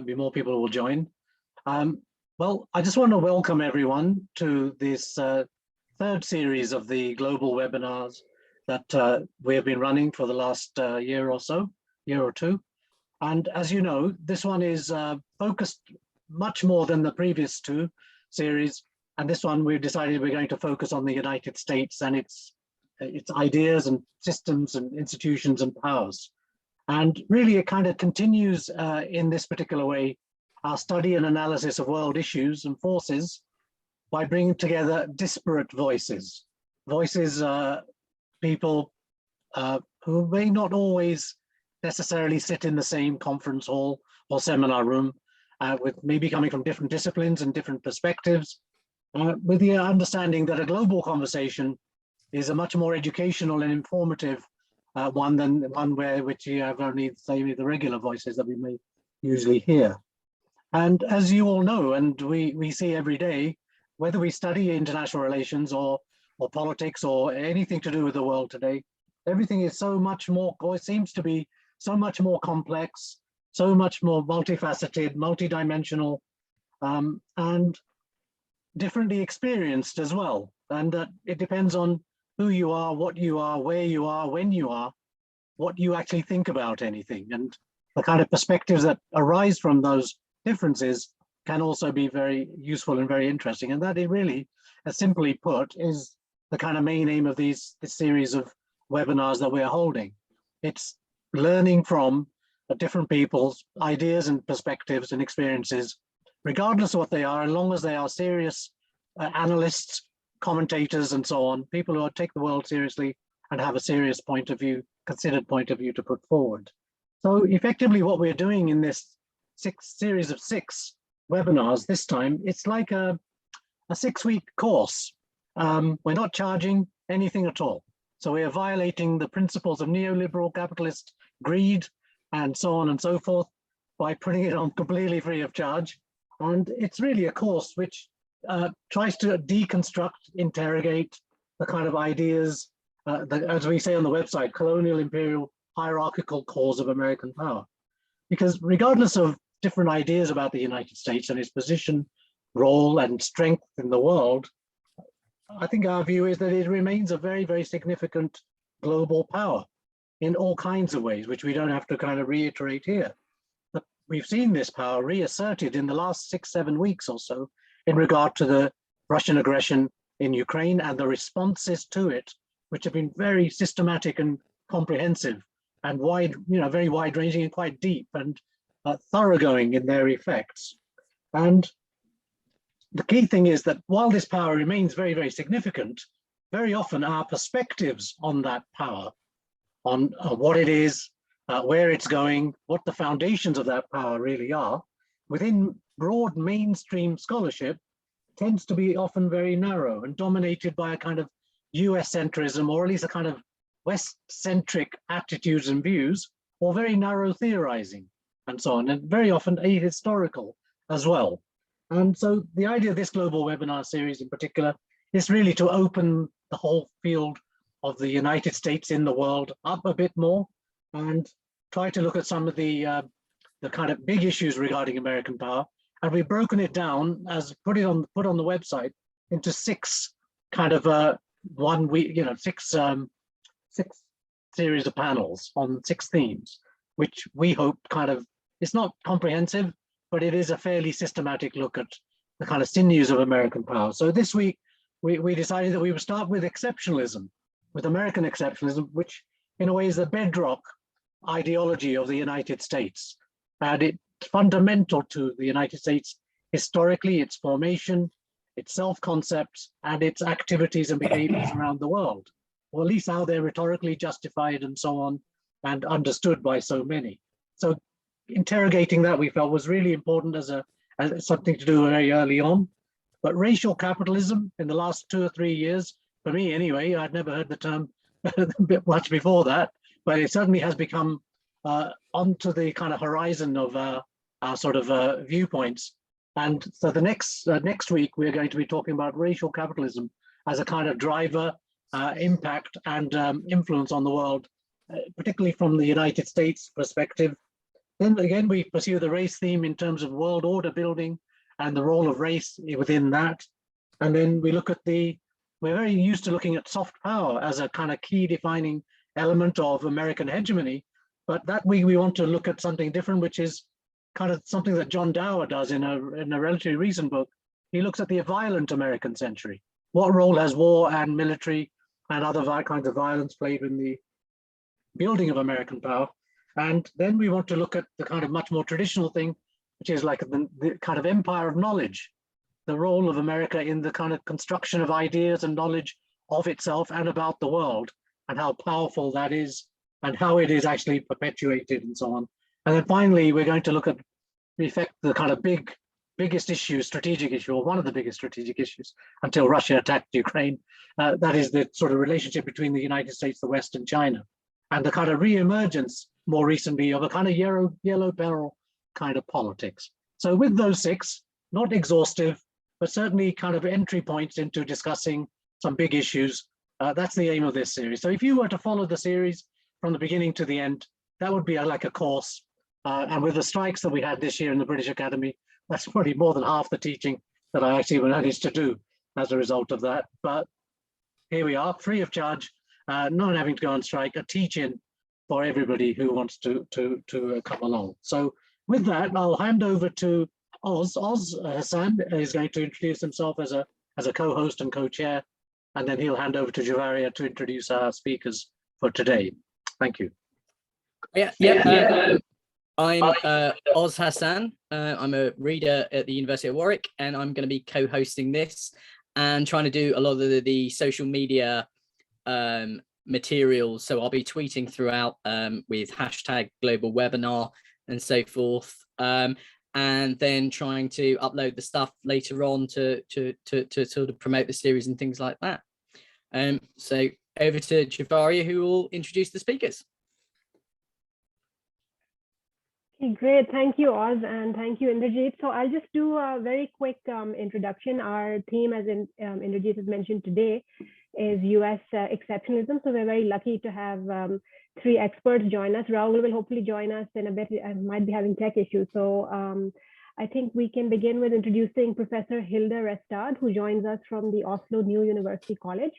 be more people who will join. Well, I just want to welcome everyone to this third series of the global webinars that we have been running for the last year or two. And as you know, this one is focused much more than the previous two series. And this one, we've decided we're going to focus on the United States and its ideas and systems and institutions and powers. And really, it kind of continues in this particular way, our study and analysis of world issues and forces by bringing together disparate voices. People who may not always necessarily sit in the same conference hall or seminar room, with maybe coming from different disciplines and different perspectives, with the understanding that a global conversation is a much more educational and informative one than one which you have only, say, the regular voices that we may usually hear. And as you all know, and we see every day, whether we study international relations or politics or anything to do with the world today, everything is so much more, or it seems to be so much more complex, so much more multifaceted, multidimensional, and differently experienced as well. And that it depends on who you are, what you are, where you are, when you are, what you actually think about anything. And the kind of perspectives that arise from those differences can also be very useful and very interesting. And that it really, as simply put, is the kind of main aim of this series of webinars that we're holding. It's learning from different people's ideas and perspectives and experiences, regardless of what they are, as long as they are serious analysts, commentators, and so on, people who take the world seriously and have a serious point of view, considered point of view to put forward. So effectively what we're doing in this series of 6 webinars this time, it's like a 6-week course. We're not charging anything at all. So we are violating the principles of neoliberal capitalist greed and so on and so forth by putting it on completely free of charge. And it's really a course which tries to deconstruct, interrogate the kind of ideas that, as we say on the website, colonial, imperial, hierarchical cause of American power. Because regardless of different ideas about the United States and its position, role, and strength in the world, I think our view is that it remains a very, very significant global power in all kinds of ways, which we don't have to kind of reiterate here. But we've seen this power reasserted in the last 6-7 weeks or so in regard to the Russian aggression in Ukraine and the responses to it, which have been very systematic and comprehensive and wide, very wide ranging and quite deep and thoroughgoing in their effects. And the key thing is that while this power remains very, very significant, very often our perspectives on that power, on what it is, where it's going, what the foundations of that power really are, within broad mainstream scholarship, tends to be often very narrow and dominated by a kind of US centrism, or at least a kind of West-centric attitudes and views, or very narrow theorizing and so on, and very often ahistorical as well. And so the idea of this global webinar series in particular is really to open the whole field of the United States in the world up a bit more and try to look at some of the kind of big issues regarding American power. And we've broken it down, as put on the website, into 6 kind of 1 week, 6 series of panels on 6 themes, which we hope kind of, it's not comprehensive, but it is a fairly systematic look at the kind of sinews of American power. So this week, we decided that we would start with exceptionalism, with American exceptionalism, which in a way is the bedrock ideology of the United States. And it's fundamental to the United States historically, its formation, its self-concepts, and its activities and behaviors around the world, or at least how they're rhetorically justified and so on, and understood by so many. So interrogating that we felt was really important as something to do very early on. But racial capitalism in the last 2 or 3 years, for me anyway, I'd never heard the term much before that, but it certainly has become onto the kind of horizon of our sort of viewpoints. And so the next week, we're going to be talking about racial capitalism as a kind of driver, impact and influence on the world, particularly from the United States perspective, Then again, we pursue the race theme in terms of world order building and the role of race within that. And then we look at we're very used to looking at soft power as a kind of key defining element of American hegemony. But that week we want to look at something different, which is kind of something that John Dower does in a relatively recent book. He looks at the violent American century. What role has war and military and other kinds of violence played in the building of American power? And then we want to look at the kind of much more traditional thing, which is like the kind of empire of knowledge, the role of America in the kind of construction of ideas and knowledge of itself and about the world, and how powerful that is, and how it is actually perpetuated and so on. And then finally, we're going to look at the kind of biggest issue, strategic issue, or one of the biggest strategic issues until Russia attacked Ukraine. That is the sort of relationship between the United States, the West, and China, and the kind of re-emergence more recently of a kind of yellow peril kind of politics. So with those 6, not exhaustive, but certainly kind of entry points into discussing some big issues. That's the aim of this series. So if you were to follow the series from the beginning to the end, that would be like a course. And with the strikes that we had this year in the British Academy, that's probably more than half the teaching that I actually managed to do as a result of that. But here we are, free of charge, not having to go on strike, a teach-in for everybody who wants to come along. So with that, I'll hand over to Oz. Hassan is going to introduce himself as a co-host and co-chair, and then he'll hand over to Juvaria to introduce our speakers for today. Thank you. I'm Oz Hassan. I'm a reader at the University of Warwick, and I'm going to be co-hosting this and trying to do a lot of the social media materials. So I'll be tweeting throughout with hashtag global webinar and so forth, and then trying to upload the stuff later on to sort of promote the series and things like that. So over to Juvaria, who will introduce the speakers. Okay, great. Thank you, Oz, and thank you, Inderjeet. So I'll just do a very quick introduction. Our theme, as Inderjeet has mentioned today, is US exceptionalism. So we're very lucky to have 3 experts join us. Raul will hopefully join us in a bit. I might be having tech issues. So I think we can begin with introducing Professor Hilde Restad, who joins us from the Oslo New University College.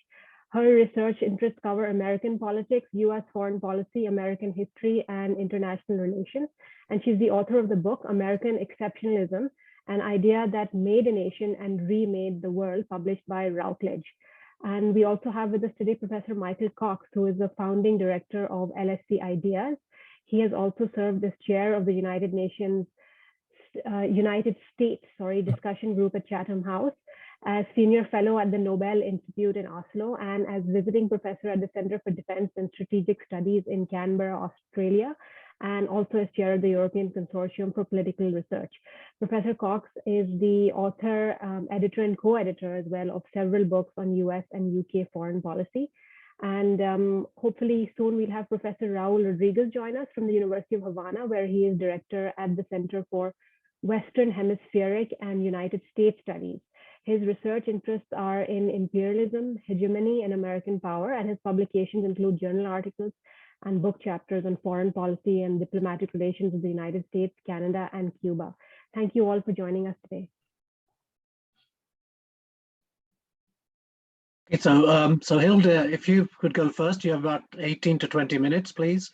Her research interests cover American politics, US foreign policy, American history, and international relations. And she's the author of the book, American Exceptionalism, an idea that made a nation and remade the world, published by Routledge. And we also have with us today Professor Michael Cox, who is the founding director of LSC Ideas. He has also served as chair of the United States discussion group at Chatham House, as senior fellow at the Nobel Institute in Oslo, and as visiting professor at the Center for Defense and Strategic Studies in Canberra, Australia, and also as chair of the European Consortium for Political Research. Professor Cox is the author, editor, and co-editor as well of several books on US and UK foreign policy. And hopefully soon we'll have Professor Raul Rodriguez join us from the University of Havana, where he is director at the Center for Western Hemispheric and United States Studies. His research interests are in imperialism, hegemony, and American power, and his publications include journal articles and book chapters on foreign policy and diplomatic relations with the United States, Canada, and Cuba. Thank you all for joining us today. Okay, so Hilde, if you could go first, you have about 18 to 20 minutes, please,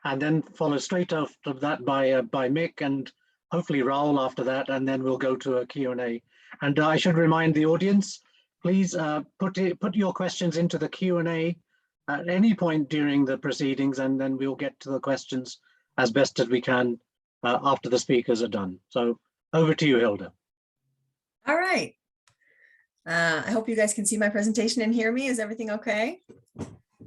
and then follow straight after that by Mick and hopefully Raul after that, and then we'll go to a Q&A. And I should remind the audience, please put your questions into the Q&A at any point during the proceedings, and then we'll get to the questions as best as we can after the speakers are done. So over to you, Hilde. All right. I hope you guys can see my presentation and hear me. Is everything okay?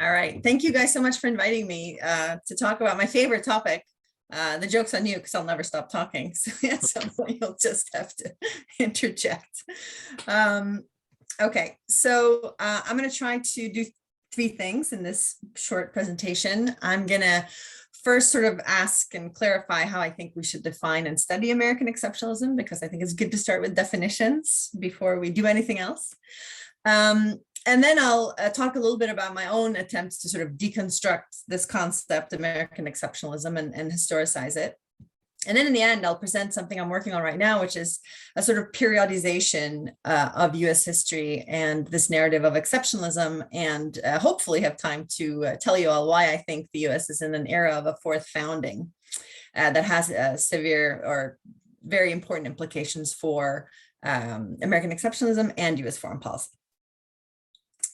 All right. Thank you guys so much for inviting me to talk about my favorite topic. The joke's on you because I'll never stop talking. So at some point you'll just have to interject. Okay, so I'm going to try to do 3 things in this short presentation. I'm going to first sort of ask and clarify how I think we should define and study American exceptionalism, because I think it's good to start with definitions before we do anything else. And then I'll talk a little bit about my own attempts to sort of deconstruct this concept, American exceptionalism, and historicize it. And then in the end, I'll present something I'm working on right now, which is a sort of periodization of US history and this narrative of exceptionalism, and hopefully have time to tell you all why I think the US is in an era of a fourth founding that has severe or very important implications for American exceptionalism and US foreign policy.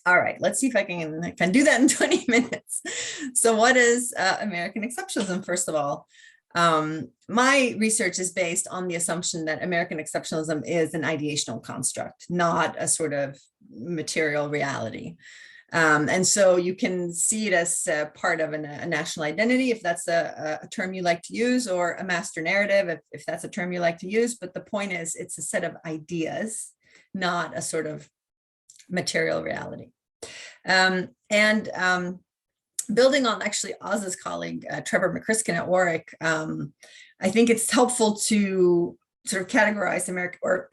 All right, let's see if I can do that in 20 minutes. So what is American exceptionalism, first of all? My research is based on the assumption that American exceptionalism is an ideational construct, not a sort of material reality. And so you can see it as part of a national identity, if that's a term you like to use, or a master narrative, if that's a term you like to use. But the point is, it's a set of ideas, not a sort of material reality. Building on actually Oz's colleague, Trevor McCriskin at Warwick, I think it's helpful to sort of categorize America or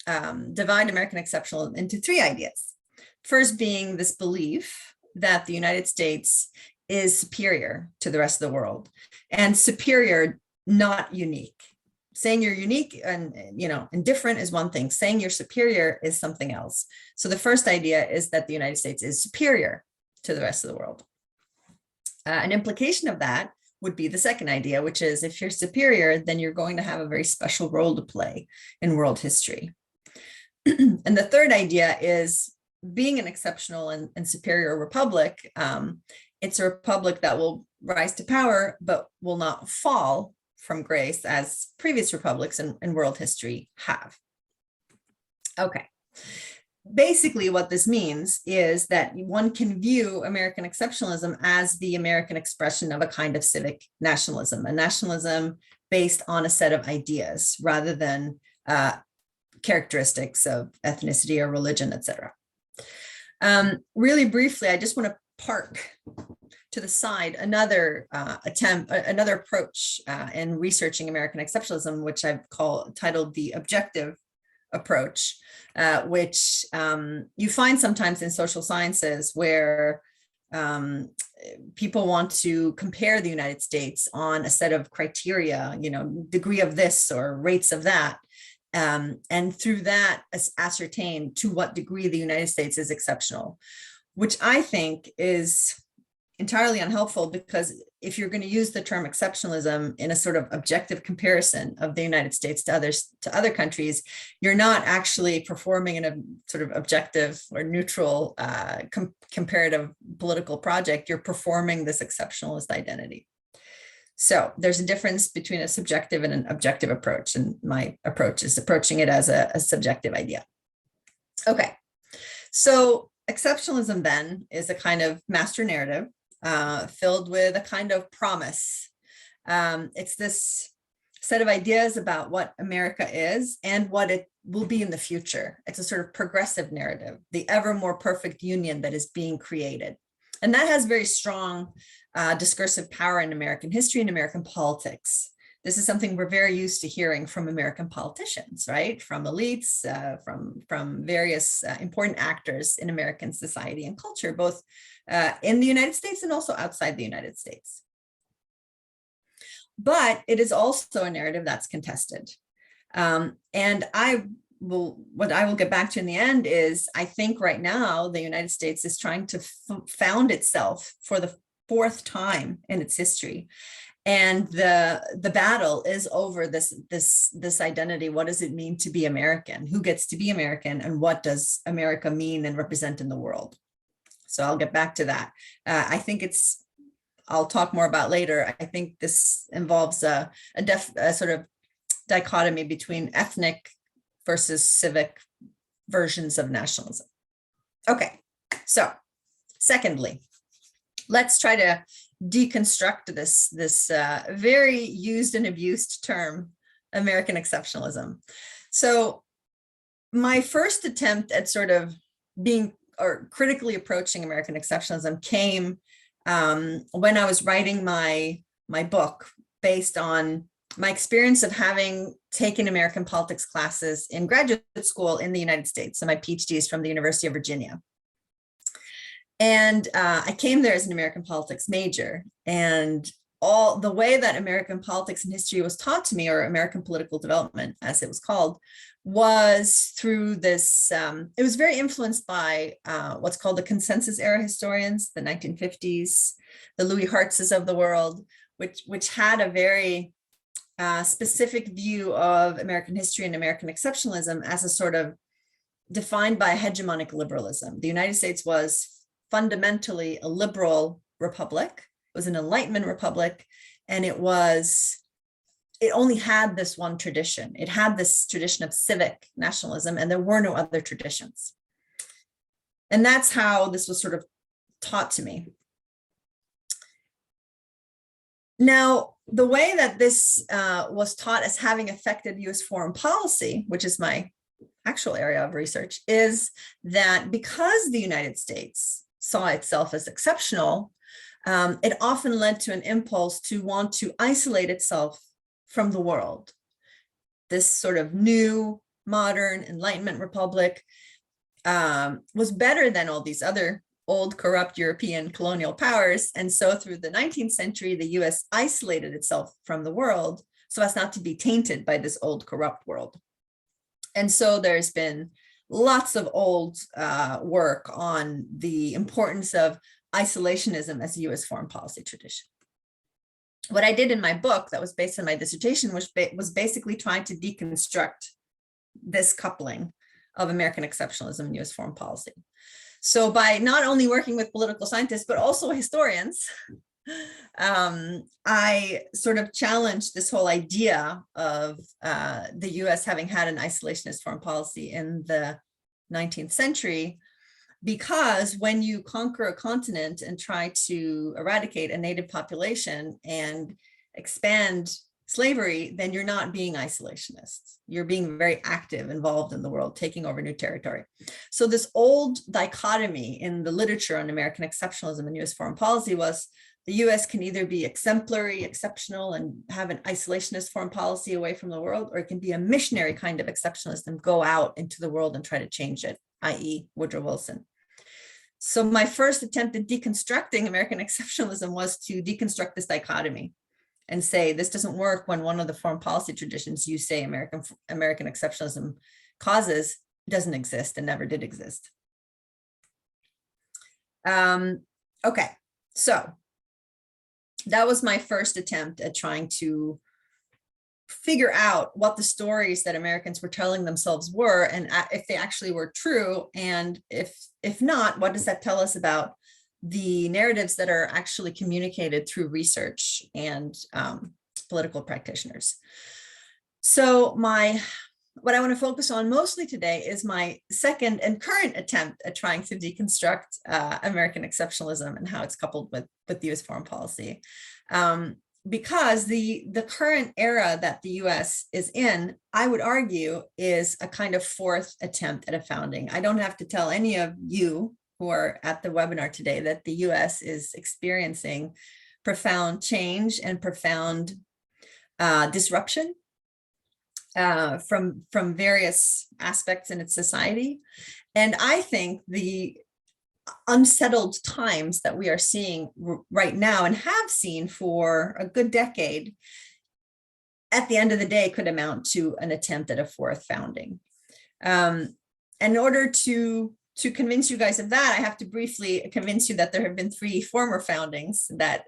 divide American exceptionalism into three ideas. First being this belief that the United States is superior to the rest of the world, and superior, not unique. Saying you're unique and different is one thing. Saying you're superior is something else. So the first idea is that the United States is superior to the rest of the world. An implication of that would be the second idea, which is if you're superior, then you're going to have a very special role to play in world history. And the third idea is, being an exceptional and superior republic, it's a republic that will rise to power, but will not fall from grace as previous republics in world history have. Okay. Basically, what this means is that one can view American exceptionalism as the American expression of a kind of civic nationalism, a nationalism based on a set of ideas rather than characteristics of ethnicity or religion, etc. Really briefly, I just want to park to the side another another approach in researching American exceptionalism, which I've titled the objective approach, which you find sometimes in social sciences, where people want to compare the United States on a set of criteria, degree of this or rates of that, and through that ascertain to what degree the United States is exceptional, which I think is entirely unhelpful, because if you're going to use the term exceptionalism in a sort of objective comparison of the United States to other countries, you're not actually performing in a sort of objective or neutral comparative political project. You're performing this exceptionalist identity. So there's a difference between a subjective and an objective approach, and my approach is approaching it as a subjective idea. Okay, so exceptionalism then is a kind of master narrative filled with a kind of promise. It's this set of ideas about what America is and what it will be in the future. It's a sort of progressive narrative, the ever more perfect union that is being created. And that has very strong discursive power in American history and American politics. This is something we're very used to hearing from American politicians, right? From elites, from various important actors in American society and culture, both in the United States and also outside the United States. But it is also a narrative that's contested. And what I will get back to in the end is, I think right now the United States is trying to found itself for the fourth time in its history. And the battle is over this identity. What does it mean to be American? Who gets to be American? And what does America mean and represent in the world? So I'll get back to that. I think I'll talk more about later. I think this involves a sort of dichotomy between ethnic versus civic versions of nationalism. Okay, so secondly, let's try to deconstruct this very used and abused term, American exceptionalism. So my first attempt at sort of being or critically approaching American exceptionalism came when I was writing my book based on my experience of having taken American politics classes in graduate school in the United States. So my PhD is from the University of Virginia. And I came there as an American politics major. And all the way that American politics and history was taught to me, or American political development, as it was called, was through this, it was very influenced by what's called the consensus era historians, the 1950s, the Louis Hartzes of the world, which had a very specific view of American history and American exceptionalism as a sort of defined by hegemonic liberalism. The United States was fundamentally a liberal republic. It was an Enlightenment republic, and it only had this one tradition. It had this tradition of civic nationalism, and there were no other traditions. And that's how this was sort of taught to me. Now, the way that this was taught as having affected US foreign policy, which is my actual area of research, is that because the United States saw itself as exceptional, it often led to an impulse to want to isolate itself from the world. This sort of new, modern Enlightenment republic was better than all these other old, corrupt European colonial powers. And so through the 19th century, the US isolated itself from the world so as not to be tainted by this old, corrupt world. And so there's been lots of old work on the importance of isolationism as a US foreign policy tradition. What I did in my book that was based on my dissertation was basically trying to deconstruct this coupling of American exceptionalism and US foreign policy. So by not only working with political scientists, but also historians, I sort of challenged this whole idea of the US having had an isolationist foreign policy in the 19th century, because when you conquer a continent and try to eradicate a native population and expand slavery, then you're not being isolationist. You're being very active, involved in the world, taking over new territory. So this old dichotomy in the literature on American exceptionalism and US foreign policy was the US can either be exemplary, exceptional, and have an isolationist foreign policy away from the world, or it can be a missionary kind of exceptionalist and go out into the world and try to change it, i.e. Woodrow Wilson. So my first attempt at deconstructing American exceptionalism was to deconstruct this dichotomy and say, this doesn't work when one of the foreign policy traditions you say American exceptionalism causes doesn't exist and never did exist. Okay, so that was my first attempt at trying to figure out what the stories that Americans were telling themselves were, and if they actually were true, and if not, what does that tell us about the narratives that are actually communicated through research and political practitioners. So what I want to focus on mostly today is my second and current attempt at trying to deconstruct American exceptionalism and how it's coupled with US foreign policy. Because the current era that the US is in, I would argue, is a kind of fourth attempt at a founding. I don't have to tell any of you who are at the webinar today that the US is experiencing profound change and profound disruption from various aspects in its society. And I think the unsettled times that we are seeing right now and have seen for a good decade, at the end of the day, could amount to an attempt at a fourth founding. In order to convince you guys of that, I have to briefly convince you that there have been three former foundings that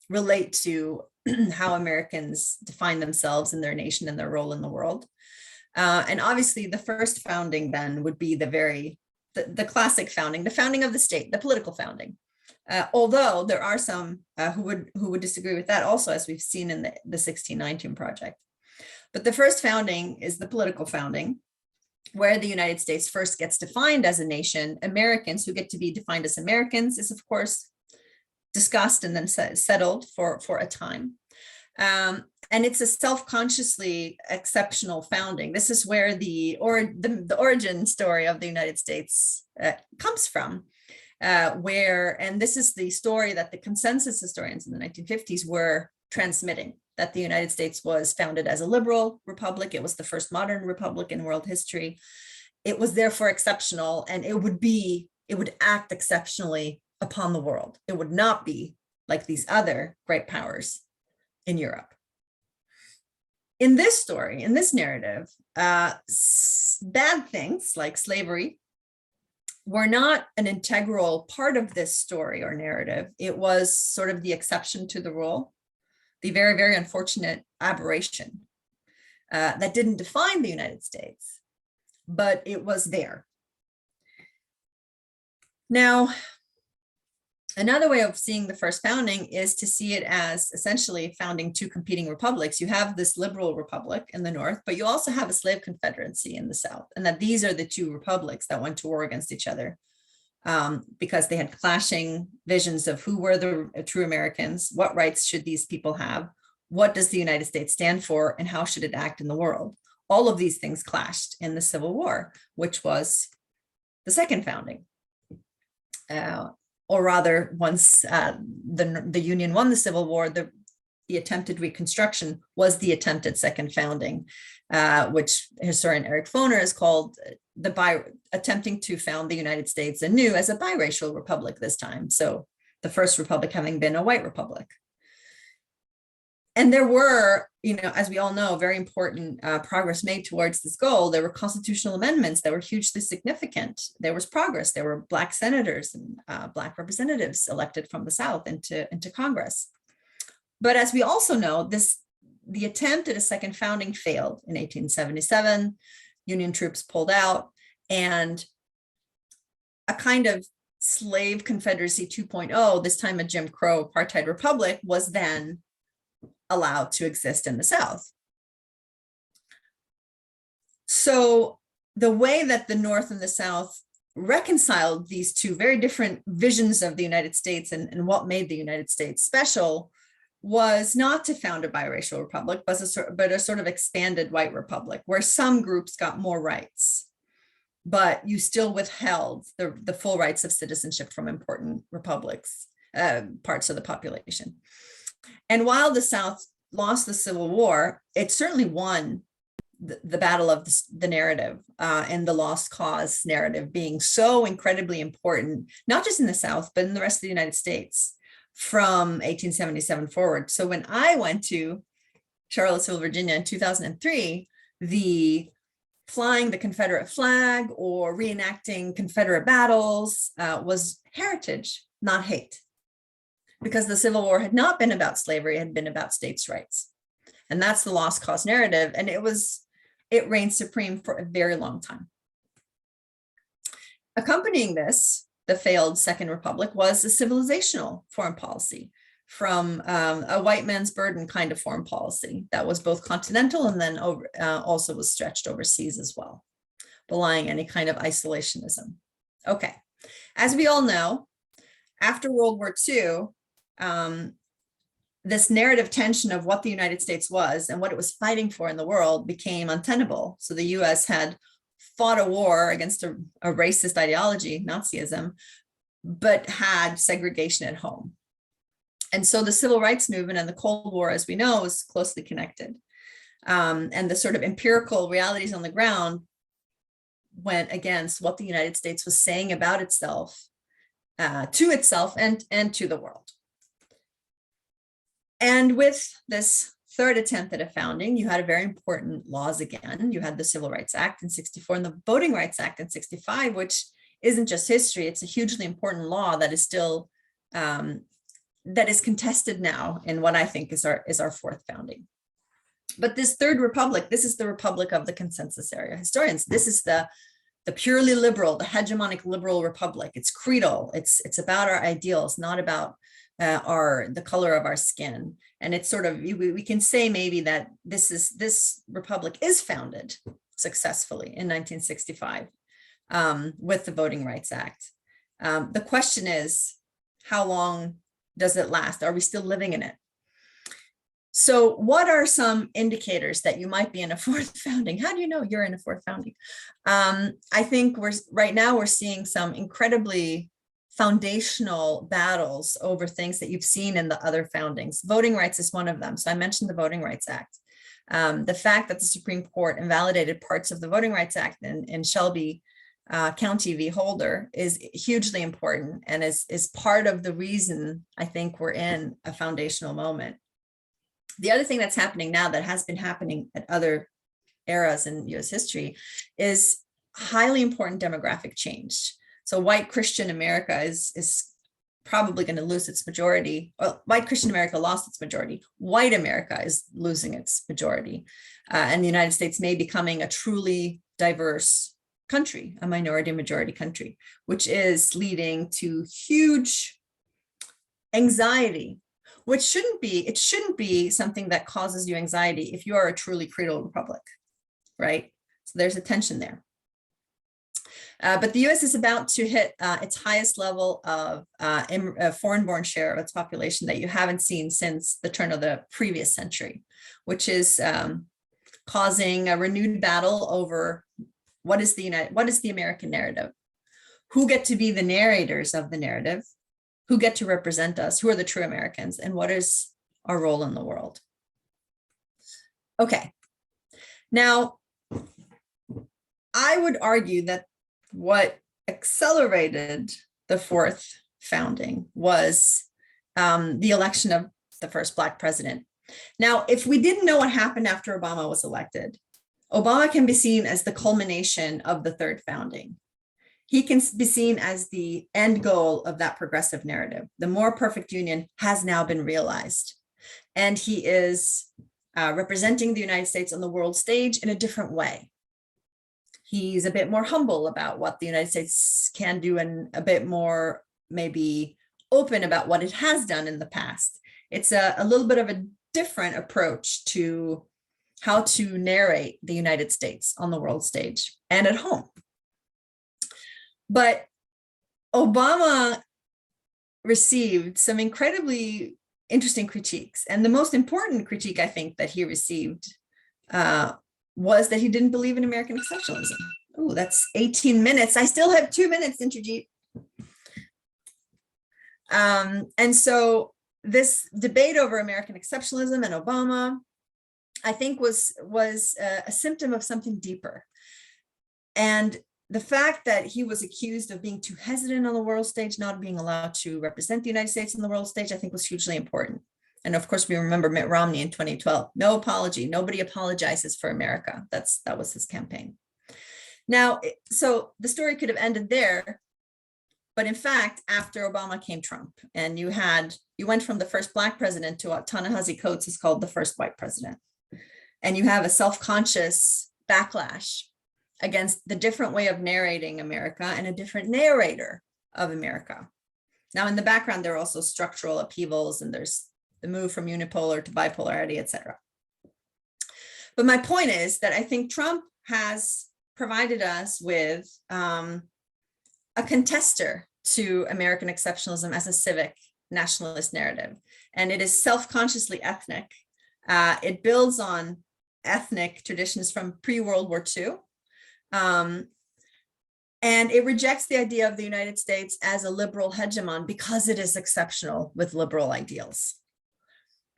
relate to how Americans define themselves and their nation and their role in the world. And obviously the first founding then would be the classic founding, the founding of the state, the political founding. Although there are some who would disagree with that also, as we've seen in the 1619 Project. But the first founding is the political founding, where the United States first gets defined as a nation. Americans who get to be defined as Americans is, of course, discussed and then settled for a time. And it's a self-consciously exceptional founding. This is where the origin story of the United States comes from, and this is the story that the consensus historians in the 1950s were transmitting, that the United States was founded as a liberal republic. It was the first modern republic in world history. It was therefore exceptional, and it would act exceptionally upon the world. It would not be like these other great powers in Europe. In this story, in this narrative, bad things like slavery were not an integral part of this story or narrative. It was sort of the exception to the rule, the very, very unfortunate aberration that didn't define the United States, but it was there. Now, another way of seeing the first founding is to see it as essentially founding two competing republics. You have this liberal republic in the north, but you also have a slave confederacy in the south, and that these are the two republics that went to war against each other because they had clashing visions of who were the true Americans, what rights should these people have, what does the United States stand for, and how should it act in the world. All of these things clashed in the Civil War, which was the second founding. Or rather, once the Union won the Civil War, the attempted Reconstruction was the attempted second founding, which historian Eric Foner has called attempting to found the United States anew as a biracial republic this time. So the first republic having been a white republic. And there were, as we all know, very important progress made towards this goal. There were constitutional amendments that were hugely significant. There was progress. There were Black senators and Black representatives elected from the South into Congress. But as we also know, the attempt at a second founding failed in 1877. Union troops pulled out, and a kind of slave confederacy 2.0, this time a Jim Crow apartheid republic, was then allowed to exist in the South. So the way that the North and the South reconciled these two very different visions of the United States and what made the United States special was not to found a biracial republic, but a sort of expanded white republic where some groups got more rights, but you still withheld the full rights of citizenship from important republics, parts of the population. And while the South lost the Civil War, it certainly won the battle of the narrative and the lost cause narrative being so incredibly important, not just in the South, but in the rest of the United States from 1877 forward. So when I went to Charlottesville, Virginia in 2003, the flying the Confederate flag or reenacting Confederate battles was heritage, not hate. Because the Civil War had not been about slavery, it had been about states' rights. And that's the lost cause narrative. And it reigned supreme for a very long time. Accompanying this, the failed Second Republic, was a civilizational foreign policy from a white man's burden kind of foreign policy that was both continental and then also was stretched overseas as well, belying any kind of isolationism. Okay, as we all know, after World War II, this narrative tension of what the United States was and what it was fighting for in the world became untenable. So the US had fought a war against a racist ideology, Nazism, but had segregation at home. And so the civil rights movement and the Cold War, as we know, is closely connected. And the sort of empirical realities on the ground went against what the United States was saying about itself, to itself and to the world. And with this third attempt at a founding, you had very important laws again. You had the Civil Rights Act in 64 and the Voting Rights Act in 65, which isn't just history. It's a hugely important law that is still, that is contested now in what I think is our fourth founding. But this third republic, this is the republic of the consensus area historians. This is the purely liberal, the hegemonic liberal republic. It's creedal. It's about our ideals, not about the color of our skin. And it's sort of, we can say maybe that this republic is founded successfully in 1965 with the Voting Rights Act. The question is, how long does it last? Are we still living in it? So what are some indicators that you might be in a fourth founding? How do you know you're in a fourth founding? I think right now we're seeing some incredibly foundational battles over things that you've seen in the other foundings. Voting rights is one of them. So I mentioned the Voting Rights Act. The fact that the Supreme Court invalidated parts of the Voting Rights Act in Shelby County v. Holder is hugely important and is part of the reason I think we're in a foundational moment. The other thing that's happening now that has been happening at other eras in US history is highly important demographic change. So white Christian America is probably going to lose its majority. Well, white Christian America lost its majority. White America is losing its majority. And the United States may be becoming a truly diverse country, a minority majority country, which is leading to huge anxiety, which shouldn't be something that causes you anxiety if you are a truly creedal republic, right? So there's a tension there. But the US is about to hit its highest level of foreign-born share of its population that you haven't seen since the turn of the previous century, which is causing a renewed battle over what is the American narrative? Who get to be the narrators of the narrative? Who get to represent us? Who are the true Americans? And what is our role in the world? Okay, now I would argue that what accelerated the fourth founding was the election of the first Black president. Now, if we didn't know what happened after Obama was elected, Obama can be seen as the culmination of the third founding. He can be seen as the end goal of that progressive narrative. The more perfect union has now been realized. And he is representing the United States on the world stage in a different way. He's a bit more humble about what the United States can do and a bit more maybe open about what it has done in the past. It's a little bit of a different approach to how to narrate the United States on the world stage and at home. But Obama received some incredibly interesting critiques. And the most important critique I think that he received was that he didn't believe in American exceptionalism. Oh, that's 18 minutes. I still have 2 minutes, Inderjeet. And so this debate over American exceptionalism and Obama, I think was a symptom of something deeper. And the fact that he was accused of being too hesitant on the world stage, not being allowed to represent the United States on the world stage, I think was hugely important. And of course, we remember Mitt Romney in 2012, no apology, nobody apologizes for America. That was his campaign. Now, so the story could have ended there, but in fact, after Obama came Trump, and you went from the first Black president to what Ta-Nehisi Coates has called the first white president. And you have a self-conscious backlash against the different way of narrating America and a different narrator of America. Now, in the background, there are also structural upheavals, and there's the move from unipolar to bipolarity, et cetera. But my point is that I think Trump has provided us with a contester to American exceptionalism as a civic nationalist narrative. And it is self-consciously ethnic. It builds on ethnic traditions from pre-World War II. And it rejects the idea of the United States as a liberal hegemon because it is exceptional with liberal ideals.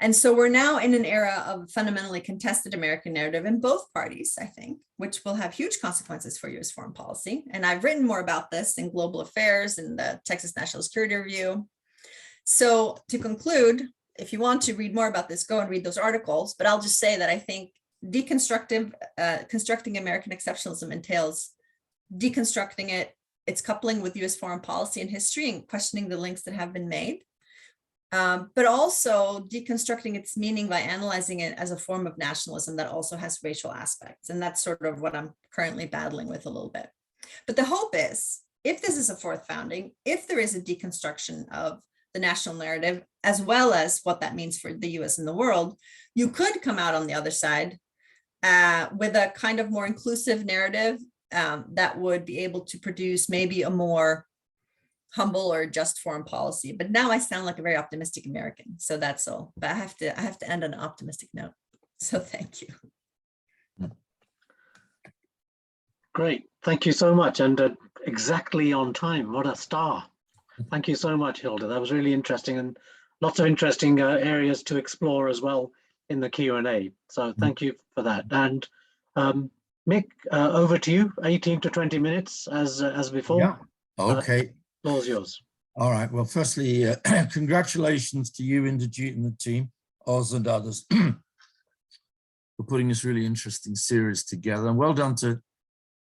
And so we're now in an era of fundamentally contested American narrative in both parties, I think, which will have huge consequences for US foreign policy. And I've written more about this in Global Affairs and the Texas National Security Review. So to conclude, if you want to read more about this, go and read those articles. But I'll just say that I think constructing American exceptionalism entails deconstructing it, its coupling with US foreign policy and history and questioning the links that have been made. But also deconstructing its meaning by analyzing it as a form of nationalism that also has racial aspects. And that's sort of what I'm currently battling with a little bit. But the hope is, if this is a fourth founding, if there is a deconstruction of the national narrative, as well as what that means for the US and the world, you could come out on the other side with a kind of more inclusive narrative that would be able to produce maybe a more humble or just foreign policy. But now I sound like a very optimistic American, so that's all. But I have to end on an optimistic note. So thank you. Great, thank you so much, and exactly on time. What a star! Thank you so much, Hilde. That was really interesting, and lots of interesting areas to explore as well in the Q&A. So thank you for that. And Mick, over to you. 18 to 20 minutes as before. Yeah. Okay. Floor's yours. All right. Well, firstly, congratulations to you, Inderjeet, and the team. Oz and others for putting this really interesting series together. And well done to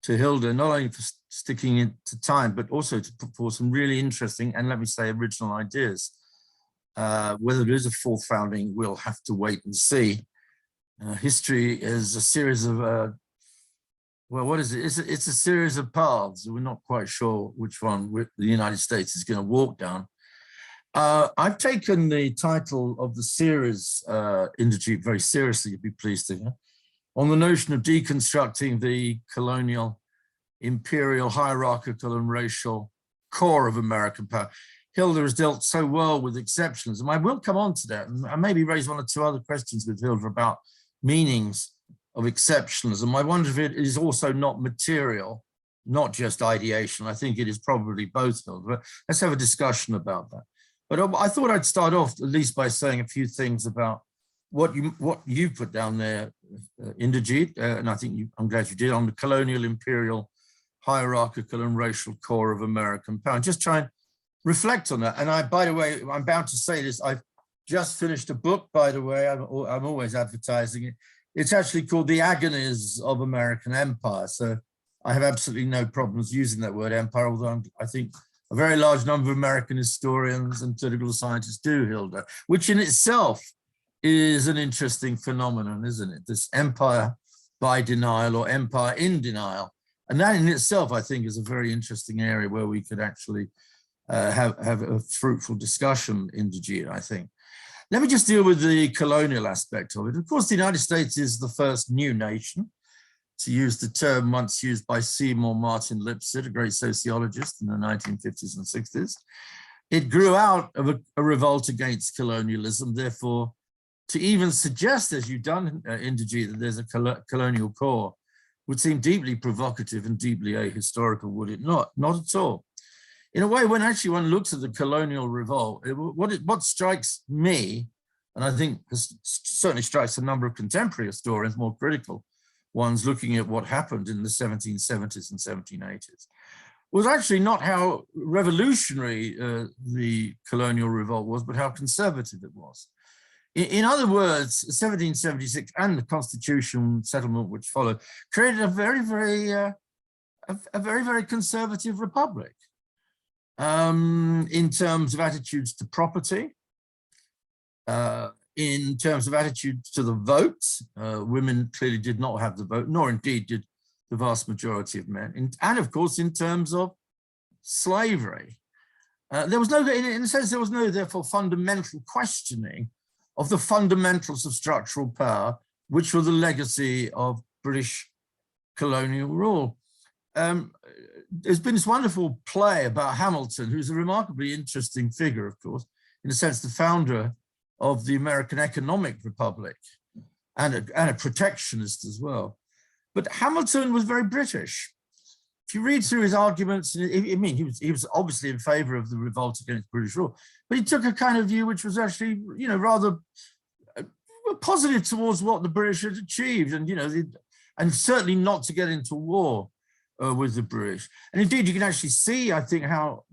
Hilde, not only for sticking it to time, but also to put forward some really interesting and, let me say, original ideas. Whether it is a fourth founding, we'll have to wait and see. History is a series of, well, what is it? It's a series of paths. We're not quite sure which one the United States is going to walk down. I've taken the title of the series, Inderjeet, very seriously, you'd be pleased to hear, on the notion of deconstructing the colonial, imperial, hierarchical, and racial core of American power. Hilde has dealt so well with exceptionalism. I will come on to that, and I maybe raise one or two other questions with Hilde about meanings of exceptionalism. I wonder if it is also not material, not just ideation. I think it is probably both, Hilde, but let's have a discussion about that. But I thought I'd start off at least by saying a few things about what you put down there, Inderjeet, and I think I'm glad you did, on the colonial, imperial, hierarchical, and racial core of American power. Just try and reflect on that. And by the way, I'm bound to say this, I've just finished a book, by the way, I'm always advertising it. It's actually called The Agonies of American Empire. So I have absolutely no problems using that word empire, although I think a very large number of American historians and political scientists do, Hilde, which in itself is an interesting phenomenon, isn't it? This empire by denial or empire in denial. And that in itself, I think, is a very interesting area where we could actually have a fruitful discussion, Inderjeet, I think. Let me just deal with the colonial aspect of it. Of course, the United States is the first new nation, to use the term once used by Seymour Martin Lipset, a great sociologist in the 1950s and 60s. It grew out of a revolt against colonialism. Therefore, to even suggest, as you've done, Inderjeet, that there's a colonial core would seem deeply provocative and deeply ahistorical, would it not? Not at all. In a way, when actually one looks at the colonial revolt, what strikes me, and I think certainly strikes a number of contemporary historians, more critical ones looking at what happened in the 1770s and 1780s, was actually not how revolutionary the colonial revolt was, but how conservative it was. In other words, 1776 and the constitution settlement which followed created a very, very conservative republic in terms of attitudes to property, in terms of attitudes to the vote. Women clearly did not have the vote, nor indeed did the vast majority of men. And of course, in terms of slavery, there was no, in a sense, there was no, therefore, fundamental questioning of the fundamentals of structural power, which were the legacy of British colonial rule. There's been this wonderful play about Hamilton, who's a remarkably interesting figure, of course, in a sense, the founder of the American Economic Republic and a protectionist as well. But Hamilton was very British. If you read through his arguments, I mean, he was obviously in favor of the revolt against British rule, but he took a kind of view which was actually, you know, rather positive towards what the British had achieved, and, you know, and certainly not to get into war with the British. And indeed, you can actually see, I think, how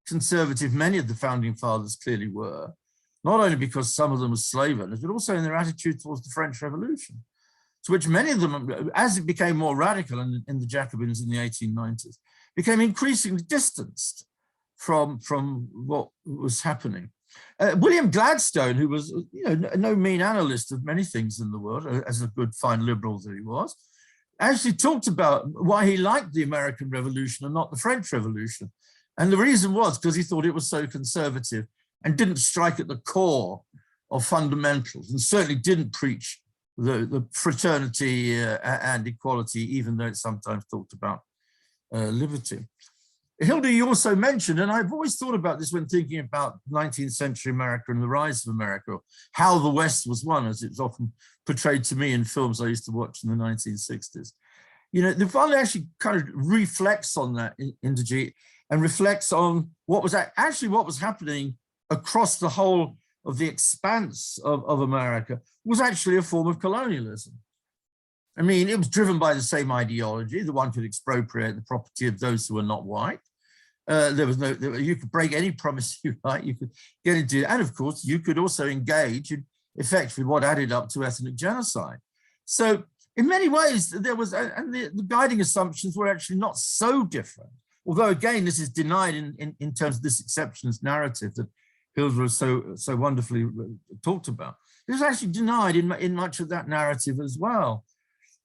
conservative many of the founding fathers clearly were, not only because some of them were slave owners, but also in their attitude towards the French Revolution, to which many of them, as it became more radical in the Jacobins in the 1890s, became increasingly distanced from what was happening. William Gladstone, who was, you know, no mean analyst of many things in the world, as a good, fine liberal that he was, actually talked about why he liked the American Revolution and not the French Revolution. And the reason was because he thought it was so conservative and didn't strike at the core of fundamentals, and certainly didn't preach the fraternity and equality, even though it sometimes talked about liberty. Hilde, you also mentioned, and I've always thought about this when thinking about 19th century America and the rise of America, how the West was won, as it's often portrayed to me in films I used to watch in the 1960s. You know, the film actually kind of reflects on that, Inderjeet, and reflects on what was actually what was happening across the whole of the expanse of America was actually a form of colonialism. I mean, it was driven by the same ideology, that one could expropriate the property of those who were not white. There was no, you could break any promise you like, you could get into it. And of course, you could also engage in effectively what added up to ethnic genocide. So in many ways, there was, and the guiding assumptions were actually not so different. Although again, this is denied in terms of this exceptionist narrative that Hilde was so wonderfully talked about. It was actually denied in much of that narrative as well.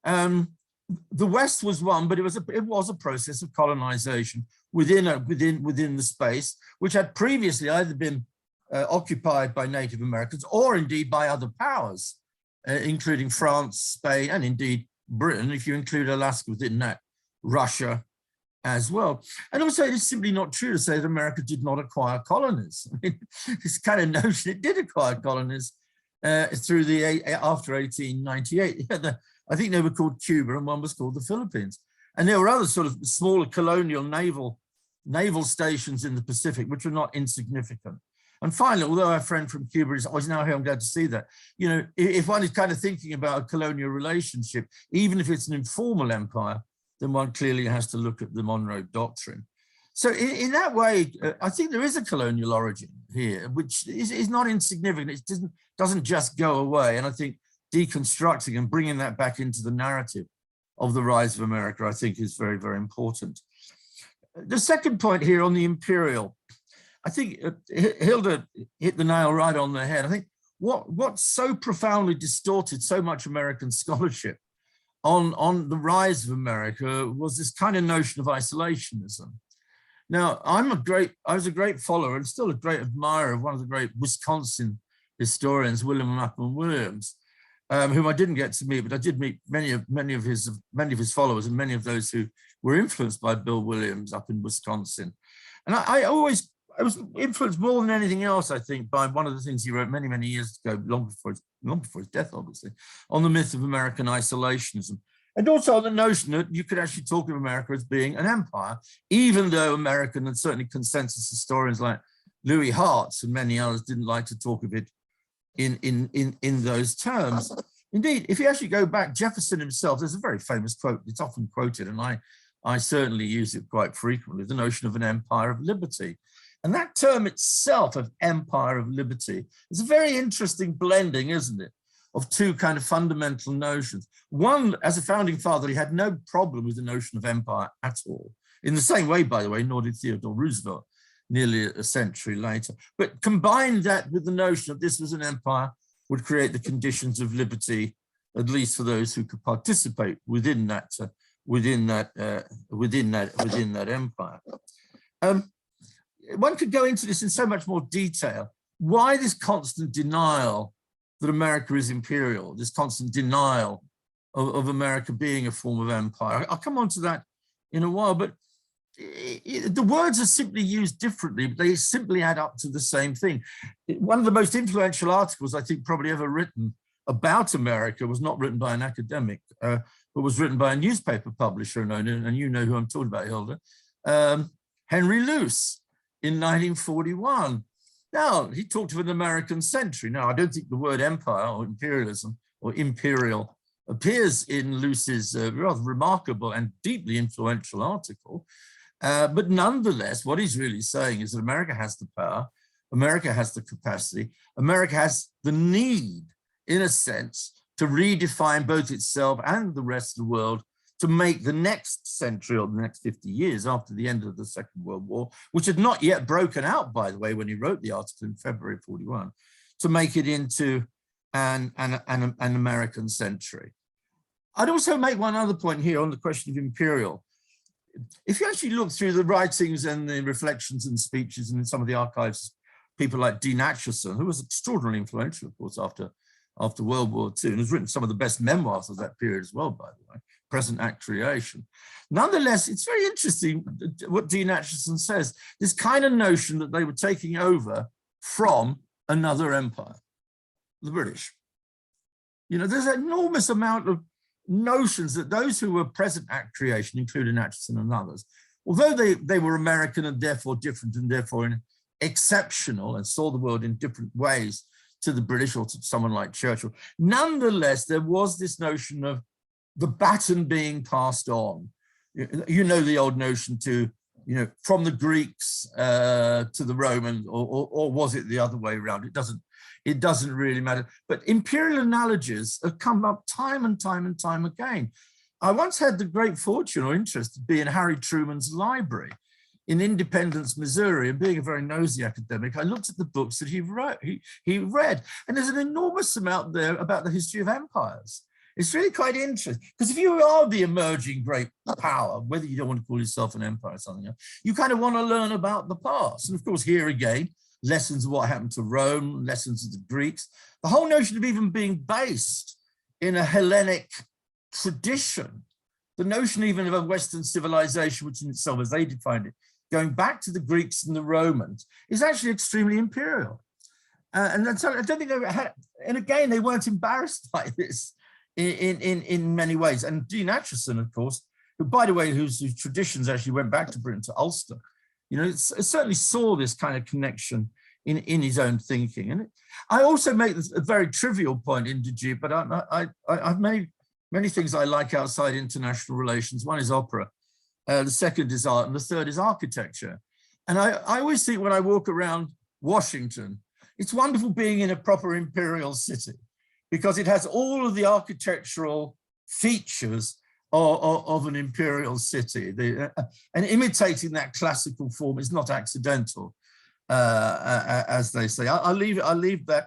The West was one, but it was a process of colonization within the space, which had previously either been occupied by Native Americans or indeed by other powers, including France, Spain, and indeed Britain, if you include Alaska within that, Russia as well. And also, it is simply not true to say that America did not acquire colonies. I mean, this kind of notion it did acquire colonies through after 1898. I think they were called Cuba and one was called the Philippines. And there were other sort of smaller colonial naval stations in the Pacific, which were not insignificant. And finally, although our friend from Cuba is now here, I'm glad to see that, you know, if one is kind of thinking about a colonial relationship, even if it's an informal empire, then one clearly has to look at the Monroe Doctrine. So in that way, I think there is a colonial origin here, which is not insignificant. It doesn't just go away. And I think deconstructing and bringing that back into the narrative of the rise of America, I think is very, very important. The second point here on the imperial, I think Hilde hit the nail right on the head. I think what so profoundly distorted so much American scholarship on the rise of America was this kind of notion of isolationism. Now, I was a great follower and still a great admirer of one of the great Wisconsin historians, William Appleton Williams, whom I didn't get to meet, but I did meet many of his followers and many of those who were influenced by Bill Williams up in Wisconsin. And I was influenced more than anything else, I think, by one of the things he wrote many, many years ago, long before his death, obviously, on the myth of American isolationism. And also on the notion that you could actually talk of America as being an empire, even though American and certainly consensus historians like Louis Hartz and many others didn't like to talk of it in those terms. Indeed, if you actually go back, Jefferson himself, there's a very famous quote, it's often quoted, and I certainly use it quite frequently, the notion of an empire of liberty. And that term itself of empire of liberty is a very interesting blending, isn't it, of two kind of fundamental notions. One, as a founding father, he had no problem with the notion of empire at all. In the same way, by the way, nor did Theodore Roosevelt nearly a century later. But combine that with the notion that this was an empire would create the conditions of liberty, at least for those who could participate within that empire. One could go into this in so much more detail. Why this constant denial that America is imperial, this constant denial of America being a form of empire? I'll come on to that in a while, but the words are simply used differently, but they simply add up to the same thing. One of the most influential articles I think probably ever written about America was not written by an academic, but was written by a newspaper publisher, and you know who I'm talking about, Hilde, Henry Luce, in 1941. Now, he talked of an American century. Now, I don't think the word empire or imperialism or imperial appears in Luce's rather remarkable and deeply influential article. But nonetheless, what he's really saying is that America has the power, America has the capacity, America has the need, in a sense, to redefine both itself and the rest of the world to make the next century or the next 50 years after the end of the Second World War, which had not yet broken out, by the way, when he wrote the article in February 41, to make it into an American century. I'd also make one other point here on the question of imperial. If you actually look through the writings and the reflections and speeches and in some of the archives, people like Dean Acheson, who was extraordinarily influential, of course, after World War II, and has written some of the best memoirs of that period as well, by the way, Present Act Creation. Nonetheless, it's very interesting what Dean Acheson says, this kind of notion that they were taking over from another empire, the British. You know, there's an enormous amount of notions that those who were Present Act Creation, including Acheson and others, although they were American and therefore different and therefore exceptional and saw the world in different ways to the British or to someone like Churchill, nonetheless, there was this notion of the baton being passed on. You know, the old notion to, you know, from the Greeks to the Romans, or was it the other way around? it doesn't really matter. But imperial analogies have come up time and time again. I once had the great fortune or interest to be in Harry Truman's library in Independence, Missouri, and being a very nosy academic, I looked at the books that he wrote, he read, and there's an enormous amount there about the history of empires. It's really quite interesting, because if you are the emerging great power, whether you don't want to call yourself an empire or something else, you kind of want to learn about the past. And of course, here again, lessons of what happened to Rome, lessons of the Greeks, the whole notion of even being based in a Hellenic tradition, the notion even of a Western civilization, which in itself, as they defined it, going back to the Greeks and the Romans, is actually extremely imperial. And so I don't think they had, and again, they weren't embarrassed by this in many ways. And Dean Acheson, of course, who, by the way, whose traditions actually went back to Britain, to Ulster, you know, it certainly saw this kind of connection in his own thinking. And I also make a very trivial point, Inderjeet, but I've made many things I like outside international relations. One is opera, the second is art, and the third is architecture. And I always think when I walk around Washington, it's wonderful being in a proper imperial city, because it has all of the architectural features of an imperial city. And imitating that classical form is not accidental, as they say. I'll leave that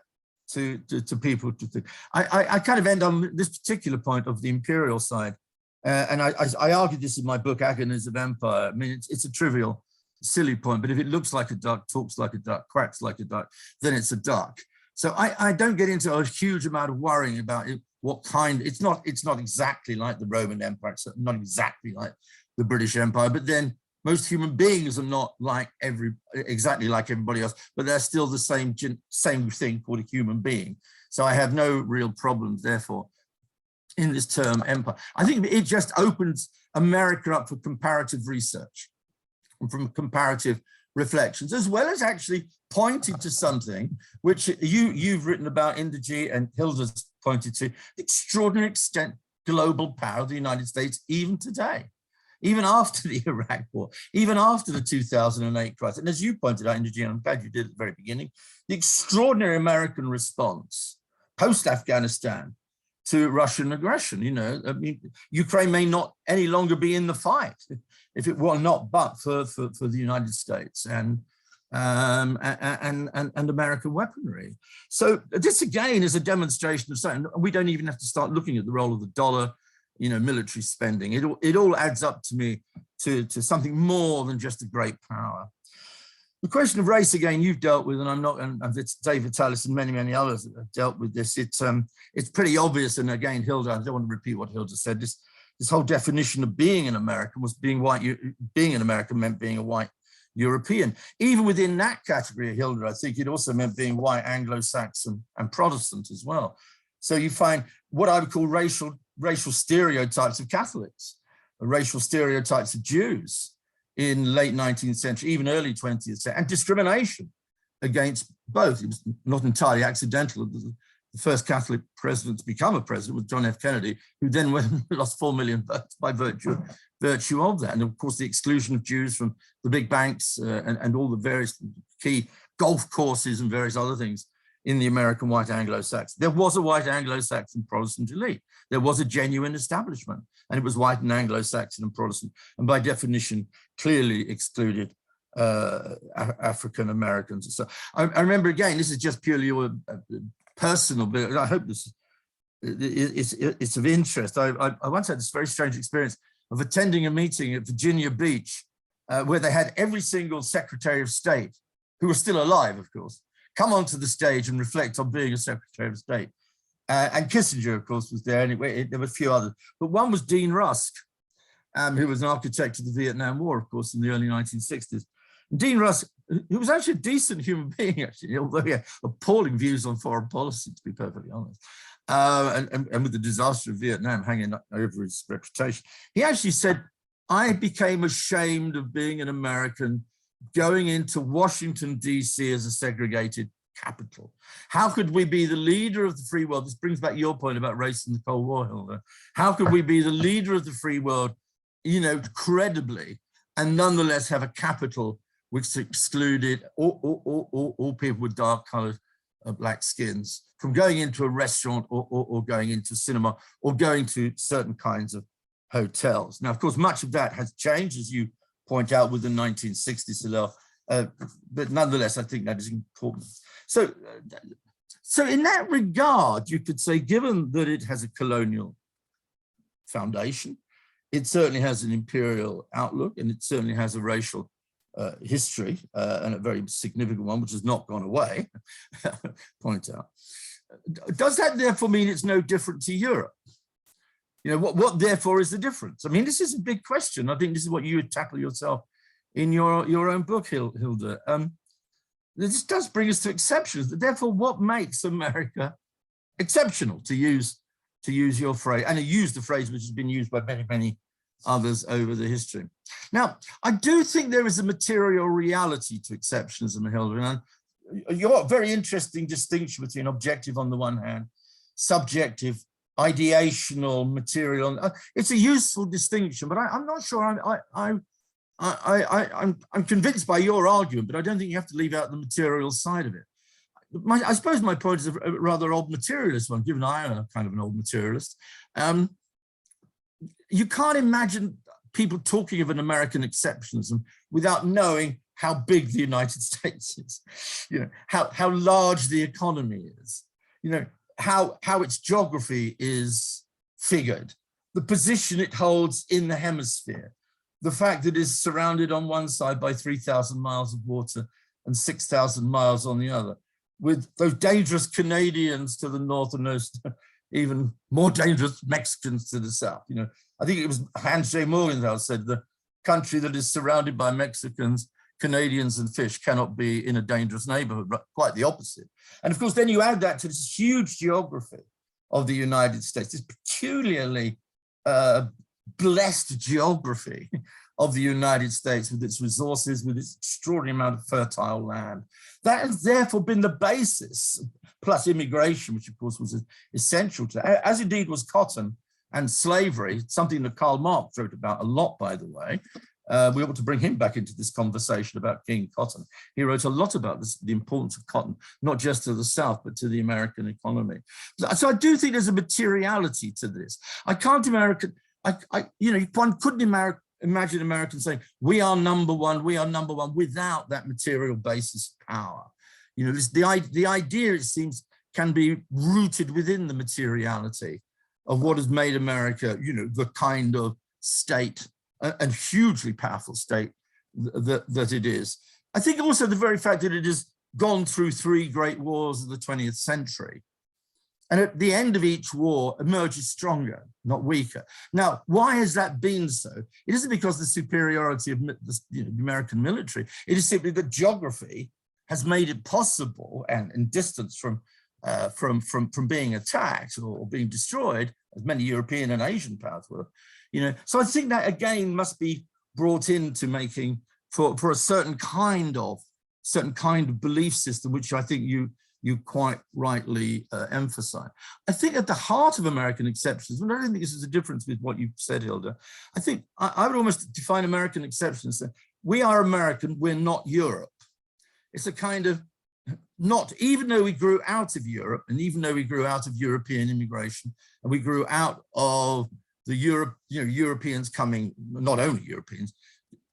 to people to think. I kind of end on this particular point of the imperial side. And I argued this in my book, Agonies of Empire. I mean, it's a trivial, silly point, but if it looks like a duck, talks like a duck, quacks like a duck, then it's a duck. So I don't get into a huge amount of worrying about it, what kind. It's not exactly like the Roman Empire, it's not exactly like the British Empire, but then most human beings are not like exactly like everybody else, but they're still the same thing called a human being. So I have no real problems, therefore, in this term empire. I think it just opens America up for comparative research and from comparative reflections, as well as actually pointing to something which you've written about, Inderjeet, and Hilde's pointed to, the extraordinary extent global power of the United States even today, even after the Iraq War, even after the 2008 crisis. And as you pointed out, Inderjeet, I'm glad you did at the very beginning, the extraordinary American response post-Afghanistan to Russian aggression. You know, I mean, Ukraine may not any longer be in the fight if it were not but for the United States and American weaponry. So this again is a demonstration of something. We don't even have to start looking at the role of the dollar, you know, military spending. It all adds up to me to something more than just a great power. The question of race, again, you've dealt with, and I'm not, and it's David Tallis and many others that have dealt with this. It's pretty obvious, and again, Hilde, I don't want to repeat what Hilde said. This whole definition of being an American was being white. Being an American meant being a white European. Even within that category, Hilde, I think it also meant being white Anglo-Saxon and Protestant as well. So you find what I would call racial stereotypes of Catholics, racial stereotypes of Jews in late 19th century, even early 20th century, and discrimination against both. It was not entirely accidental. The first Catholic president to become a president was John F. Kennedy, who then lost 4 million votes by virtue of that. And of course, the exclusion of Jews from the big banks and all the various key golf courses and various other things in the American white Anglo-Saxon. There was a white Anglo-Saxon Protestant elite. There was a genuine establishment, and it was white and Anglo-Saxon and Protestant, and by definition, clearly excluded African Americans. So I remember, again, this is just purely a personal, but I hope this it's of interest. I once had this very strange experience of attending a meeting at Virginia Beach where they had every single Secretary of State, who was still alive, of course, come onto the stage and reflect on being a Secretary of State. And Kissinger, of course, was there. Anyway, there were a few others, but one was Dean Rusk, who was an architect of the Vietnam War, of course, in the early 1960s. And Dean Rusk, who was actually a decent human being, actually, although he had appalling views on foreign policy, to be perfectly honest, and with the disaster of Vietnam hanging over his reputation. He actually said, I became ashamed of being an American going into Washington, D.C. as a segregated capital. How could we be the leader of the free world? This brings back your point about race in the Cold War, Hilde. How could we be the leader of the free world, you know, credibly, and nonetheless have a capital which excluded all people with dark colored black skins from going into a restaurant or going into cinema or going to certain kinds of hotels. Now, of course, much of that has changed, as you point out, with the 1960s, but nonetheless, I think that is important. So in that regard, you could say, given that it has a colonial foundation, it certainly has an imperial outlook, and it certainly has a racial history, and a very significant one, which has not gone away, point out. Does that therefore mean it's no different to Europe? You know, what therefore is the difference? I mean, this is a big question. I think this is what you would tackle yourself in your own book, Hilde. This does bring us to exceptions. Therefore, what makes America exceptional, to use your phrase, and I use the phrase which has been used by many, many others over the history. Now, I do think there is a material reality to exceptionalism, Hilde, and you've got a very interesting distinction between objective on the one hand, subjective, ideational, material. It's a useful distinction, but I'm not sure I'm convinced by your argument, but I don't think you have to leave out the material side of it. I suppose my point is a rather old materialist one, given I am kind of an old materialist. You can't imagine people talking of an American exceptionalism without knowing how big the United States is, you know, how large the economy is, you know, how its geography is figured, the position it holds in the hemisphere, the fact that it is surrounded on one side by 3,000 miles of water and 6,000 miles on the other, with those dangerous Canadians to the north and those even more dangerous Mexicans to the south. You know, I think it was Hans J. Morgenthau said the country that is surrounded by Mexicans, Canadians and fish cannot be in a dangerous neighborhood, quite the opposite. And of course, then you add that to this huge geography of the United States, this peculiarly blessed geography of the United States with its resources, with its extraordinary amount of fertile land. That has therefore been the basis, plus immigration, which of course was essential to, as indeed was cotton and slavery, something that Karl Marx wrote about a lot, by the way. We ought to bring him back into this conversation about King Cotton. He wrote a lot about this, the importance of cotton, not just to the South, but to the American economy. So I do think there's a materiality to this. I can't imagine, you know, one couldn't imagine Americans saying, we are number one, without that material basis of power. You know, the idea, it seems, can be rooted within the materiality of what has made America, you know, the kind of state and hugely powerful state that it is. I think also the very fact that it has gone through 3 great wars of the 20th century, and at the end of each war emerges stronger, not weaker. Now, why has that been so? It isn't because of the superiority of the American military. It is simply that geography has made it possible, and in distance from being attacked or being destroyed, as many European and Asian powers were. You know, so I think that again must be brought into making for a certain kind of belief system, which I think you quite rightly emphasize. I think at the heart of American exceptionalism, and I don't think this is a difference with what you've said, Hilde. I think I would almost define American exceptionalism. We are American, we're not Europe. It's a kind of not, even though we grew out of Europe, and even though we grew out of European immigration, and we grew out of the Europeans coming, not only Europeans,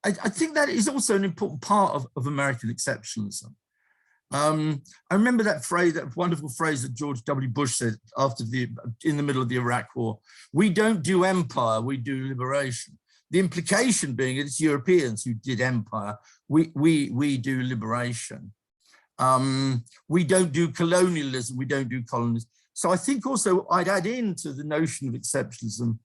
I think that is also an important part of American exceptionalism. I remember that phrase, that wonderful phrase that George W. Bush said in the middle of the Iraq War: we don't do empire, we do liberation. The implication being it's Europeans who did empire, we do liberation. We don't do colonialism, we don't do colonies. So I think also I'd add into the notion of exceptionalism,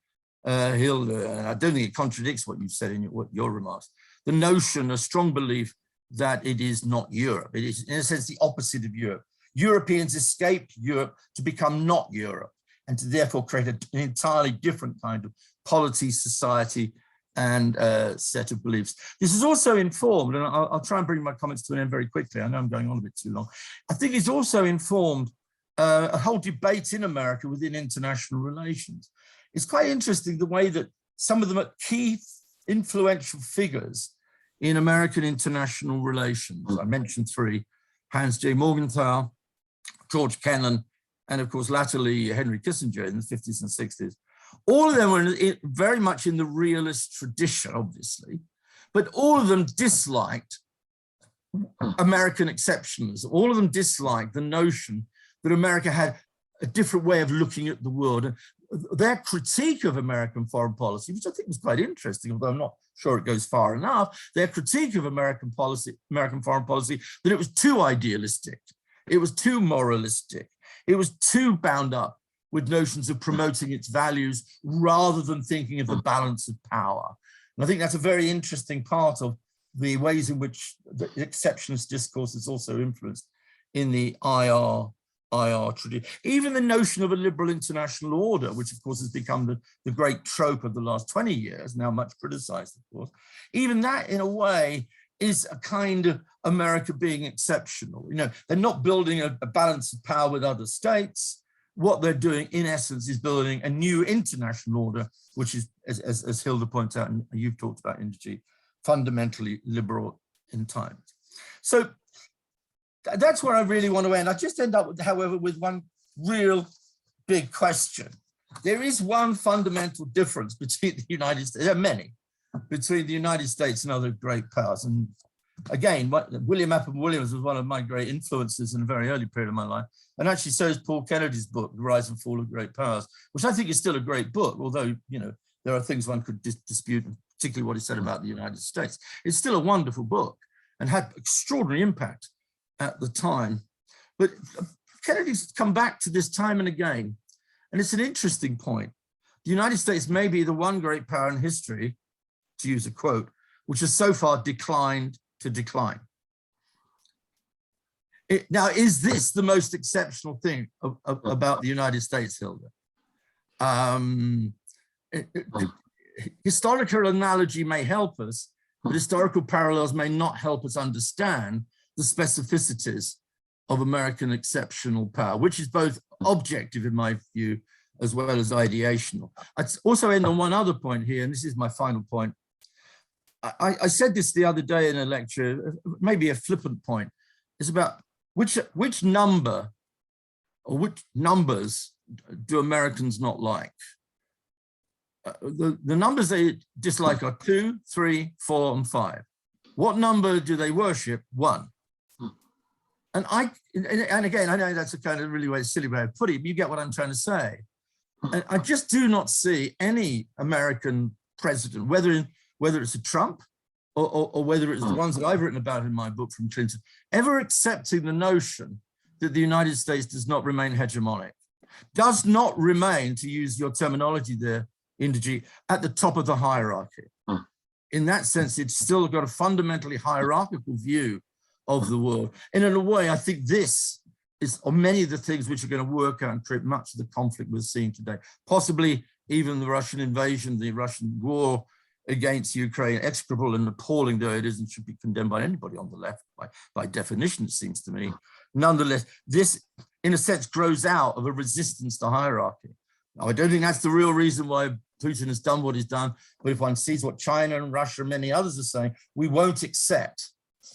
Hilde, and I don't think it contradicts what you've said in your remarks, the notion, a strong belief that it is not Europe. It is, in a sense, the opposite of Europe. Europeans escaped Europe to become not Europe, and to therefore create an entirely different kind of polity, society, and set of beliefs. This is also informed, and I'll try and bring my comments to an end very quickly. I know I'm going on a bit too long. I think it's also informed a whole debate in America within international relations. It's quite interesting the way that some of the key influential figures in American international relations, I mentioned 3, Hans J. Morgenthau, George Kennan, and of course, latterly Henry Kissinger in the 50s and 60s. All of them were very much in the realist tradition, obviously, but all of them disliked American exceptionalism. All of them disliked the notion that America had a different way of looking at the world. And their critique of American foreign policy, which I think was quite interesting, although I'm not sure it goes far enough, their critique of American foreign policy, that it was too idealistic, it was too moralistic, it was too bound up with notions of promoting its values rather than thinking of the balance of power. And I think that's a very interesting part of the ways in which the exceptionalist discourse is also influenced in the IR tradition. Even the notion of a liberal international order, which of course has become the great trope of the last 20 years, now much criticized, of course, even that in a way is a kind of America being exceptional. You know, they're not building a balance of power with other states. What they're doing, in essence, is building a new international order, which is, as Hilde points out, and you've talked about, Inderjeet, fundamentally liberal in time. So that's where I really want to end. I just end up, with, however, with one real big question. There is one fundamental difference between the United States, there are many, between the United States and other great powers. And again, William Appleton Williams was one of my great influences in a very early period of my life. And actually so is Paul Kennedy's book, The Rise and Fall of Great Powers, which I think is still a great book, although, you know, there are things one could dispute, particularly what he said about the United States. It's still a wonderful book and had extraordinary impact at the time. But Kennedy's come back to this time and again, and it's an interesting point. The United States may be the one great power in history, to use a quote, which has so far declined to decline. Now, is this the most exceptional thing about the United States, Hilde? Historical analogy may help us, but historical parallels may not help us understand the specificities of American exceptional power, which is both objective in my view, as well as ideational. I'd also end on one other point here, and this is my final point. I said this the other day in a lecture, maybe a flippant point. It's about which number or which numbers do Americans not like? The numbers they dislike are 2, 3, 4, and 5. What number do they worship? 1. And again, I know that's a kind of really silly way of putting it, but you get what I'm trying to say. And I just do not see any American president, whether it's a Trump or whether it's the ones that I've written about in my book from Clinton, ever accepting the notion that the United States does not remain hegemonic, does not remain, to use your terminology there, Inderjeet, at the top of the hierarchy. In that sense, it's still got a fundamentally hierarchical view of the world. And in a way, I think this is many of the things which are going to work out and create much of the conflict we're seeing today. Possibly even the Russian invasion, the Russian war against Ukraine, execrable and appalling though it is, and should be condemned by anybody on the left by definition, it seems to me. Nonetheless, this, in a sense, grows out of a resistance to hierarchy. Now, I don't think that's the real reason why Putin has done what he's done, but if one sees what China and Russia and many others are saying, we won't accept,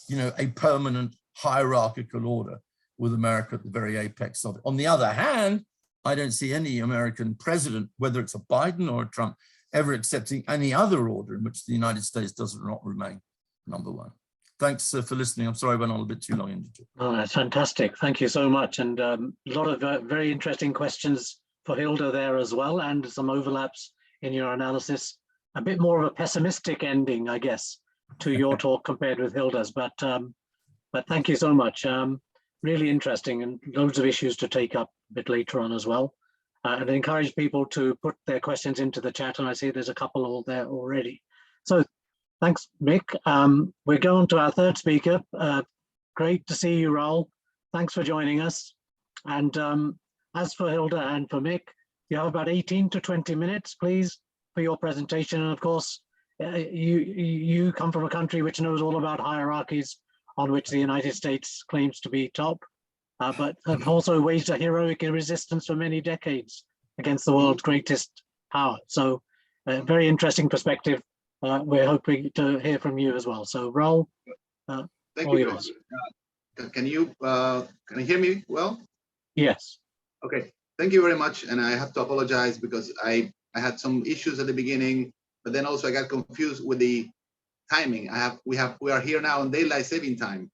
you know, a permanent hierarchical order with America at the very apex of it. On the other hand, I don't see any American president, whether it's a Biden or a Trump, ever accepting any other order in which the United States does not remain number one. Thanks for listening. I'm sorry I went on a bit too long. Oh, that's fantastic. Thank you so much. And a lot of very interesting questions for Hilde there as well, and some overlaps in your analysis. A bit more of a pessimistic ending, I guess, to your talk compared with Hilde's, but thank you so much. Really interesting, and loads of issues to take up a bit later on as well. And I encourage people to put their questions into the chat, and I see there's a couple all there already. So thanks, Mick. We're going to our third speaker. Great to see you, Raul. Thanks for joining us. And as for Hilde and for Mick, you have about 18 to 20 minutes, please, for your presentation. And of course, you come from a country which knows all about hierarchies on which the United States claims to be top, but have also waged a heroic resistance for many decades against the world's greatest power. So a very interesting perspective. We're hoping to hear from you as well. So Raul, thank you. Can you hear me well? Yes. Okay, thank you very much. And I have to apologize because I had some issues at the beginning, but then also I got confused with the timing. We are here now on daylight saving time,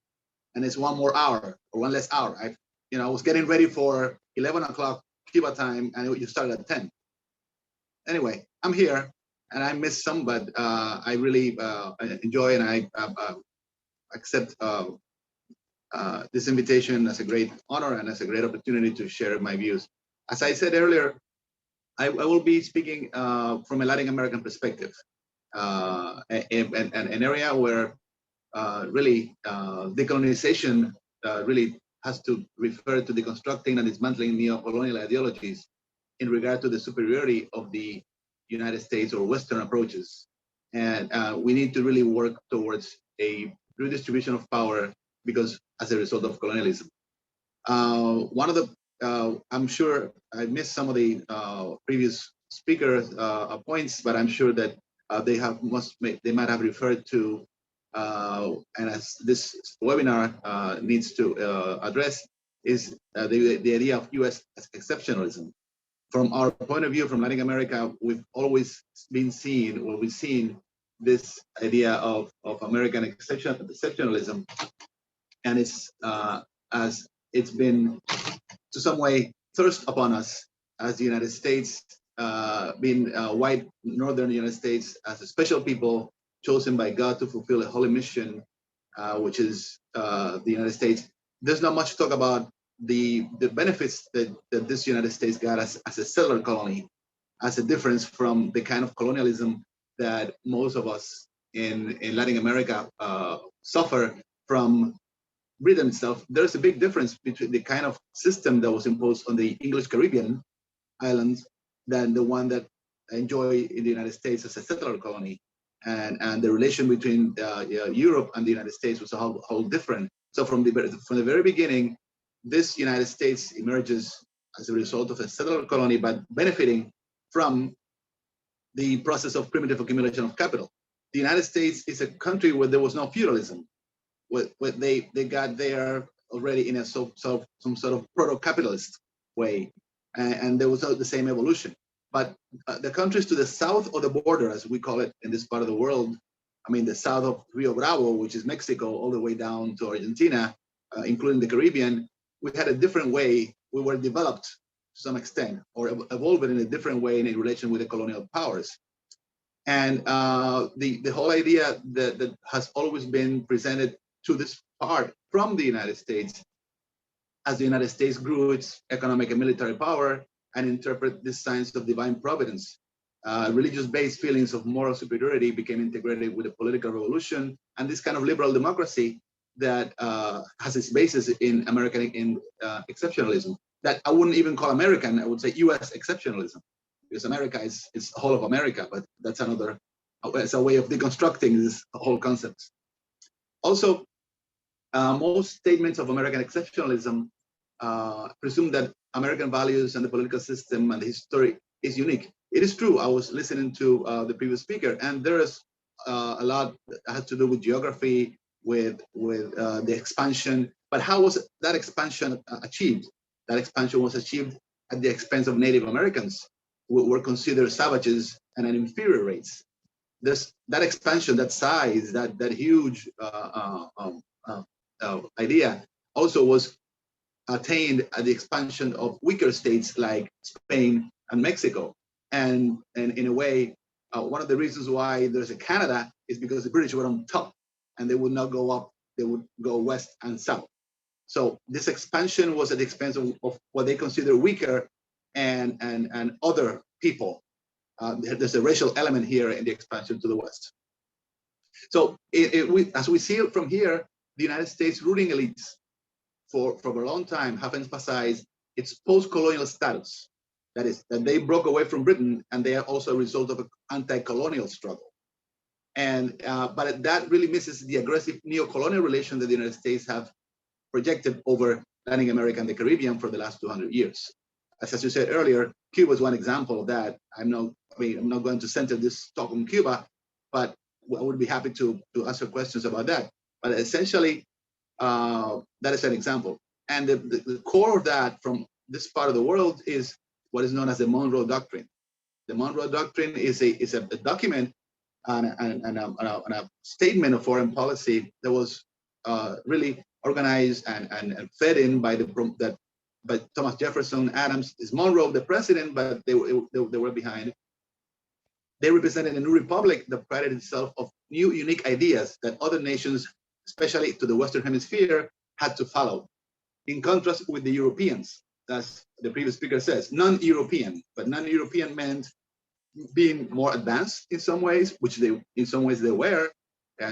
and it's one more hour or one less hour. I was getting ready for 11 o'clock Cuba time, and you started at 10. Anyway, I'm here, and I missed some, but I really enjoy and I accept this invitation as a great honor and as a great opportunity to share my views. As I said earlier, I will be speaking from a Latin American perspective, an area where really decolonization really has to refer to deconstructing and dismantling neo-colonial ideologies in regard to the superiority of the United States or Western approaches. And we need to really work towards a redistribution of power because as a result of colonialism. One of the, I'm sure I missed some of the previous speakers' points, but I'm sure that they might have referred to, and as this webinar needs to address, is the idea of US exceptionalism. From our point of view, from Latin America, we've always been seeing, or we've seen this idea of American exceptionalism, and it's as it's been to some way thrust upon us as the United States, being white northern United States as a special people chosen by God to fulfill a holy mission, which is the United States. There's not much talk about the benefits that this United States got as a settler colony, as a difference from the kind of colonialism that most of us in Latin America suffer from Britain itself. There's a big difference between the kind of system that was imposed on the English Caribbean islands than the one that enjoy in the United States as a settler colony. And the relation between Europe and the United States was a whole different. So from the very beginning, this United States emerges as a result of a settler colony, but benefiting from the process of primitive accumulation of capital. The United States is a country where there was no feudalism. Where they got there already in some sort of proto-capitalist way, and there was the same evolution. But the countries to the south of the border, as we call it in this part of the world, I mean the south of Rio Bravo, which is Mexico, all the way down to Argentina, including the Caribbean, we had a different way. We were developed to some extent, or evolved in a different way in relation with the colonial powers. And the whole idea that has always been presented to this part from the United States, as the United States grew its economic and military power and interpret this signs of divine providence. Religious-based feelings of moral superiority became integrated with the political revolution and this kind of liberal democracy that has its basis in American exceptionalism. That I wouldn't even call American, I would say US exceptionalism, because America is whole of America, but that's another, it's a way of deconstructing this whole concept. Also, most statements of American exceptionalism presume that American values and the political system and the history is unique. It is true. I was listening to the previous speaker, and there is a lot that has to do with geography, with the expansion. But how was that expansion achieved? That expansion was achieved at the expense of Native Americans, who were considered savages and an inferior race. There's that expansion, that size, that huge idea also was attained at the expansion of weaker states like Spain and Mexico. And in a way, one of the reasons why there's a Canada is because the British were on top and they would not go up, they would go west and south. So this expansion was at the expense of what they consider weaker and other people. There's a racial element here in the expansion to the west. So as we see it from here, the United States ruling elites for a long time have emphasized its post-colonial status. That is, that they broke away from Britain, and they are also a result of an anti-colonial struggle. And but that really misses the aggressive neo-colonial relation that the United States have projected over Latin America and the Caribbean for the last 200 years. As you said earlier, Cuba is one example of that. I'm not going to center this talk on Cuba, but I would be happy to answer questions about that. But essentially, that is an example. And the core of that, from this part of the world is what is known as the Monroe Doctrine. The Monroe Doctrine is a document and a statement of foreign policy that was really organized and fed in by Thomas Jefferson, Adams. Is Monroe the president, but they were behind. They represented a new republic that prided itself of new, unique ideas that other nations, especially to the Western Hemisphere, had to follow. In contrast with the Europeans, as the previous speaker says, non-European, but non-European meant being more advanced in some ways, which in some ways they were,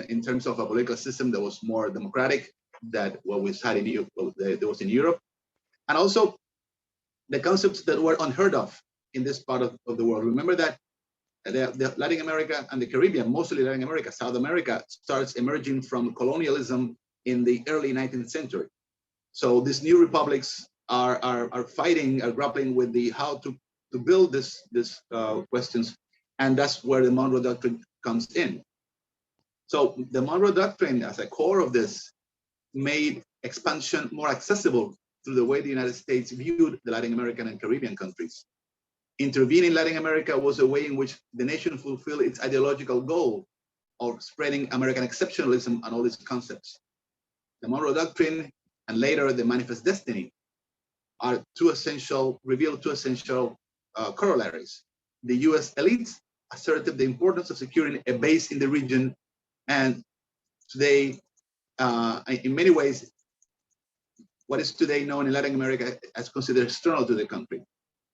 in terms of a political system that was more democratic than what we had in Europe, and also the concepts that were unheard of in this part of the world. Remember that the Latin America and the Caribbean, mostly Latin America, South America, starts emerging from colonialism in the early 19th century. So these new republics are grappling with how to build this questions, and that's where the Monroe Doctrine comes in. So the Monroe Doctrine, as a core of this, made expansion more accessible through the way the United States viewed the Latin American and Caribbean countries. Intervening in Latin America was a way in which the nation fulfilled its ideological goal of spreading American exceptionalism and all these concepts. The Monroe Doctrine and later the Manifest Destiny are revealed two essential corollaries. The US elites asserted the importance of securing a base in the region, and today, in many ways, what is today known in Latin America as considered external to the country.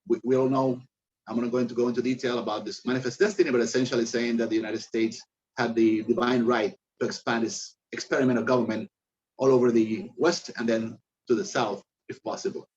We all know, I'm not going to go into detail about this Manifest Destiny, but essentially saying that the United States had the divine right to expand its experiment of government all over the West and then to the South, if possible.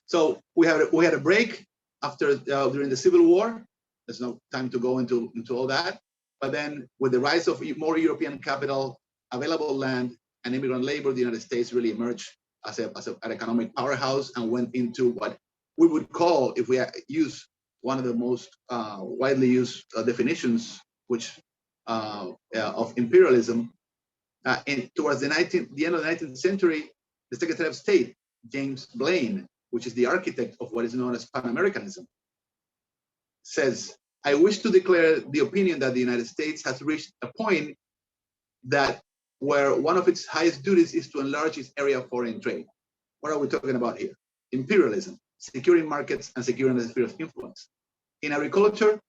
So we had a break after during the Civil War. There's no time to go into all that. But then with the rise of more European capital, available land, and immigrant labor, the United States really emerged as an economic powerhouse and went into what we would call, if we use one of the most widely used definitions, which of imperialism, towards the end of the 19th century, the Secretary of State, James Blaine, which is the architect of what is known as Pan-Americanism, says, I wish to declare the opinion that the United States has reached a point that where one of its highest duties is to enlarge its area of foreign trade. What are we talking about here? Imperialism, securing markets and securing the sphere of influence. In agriculture,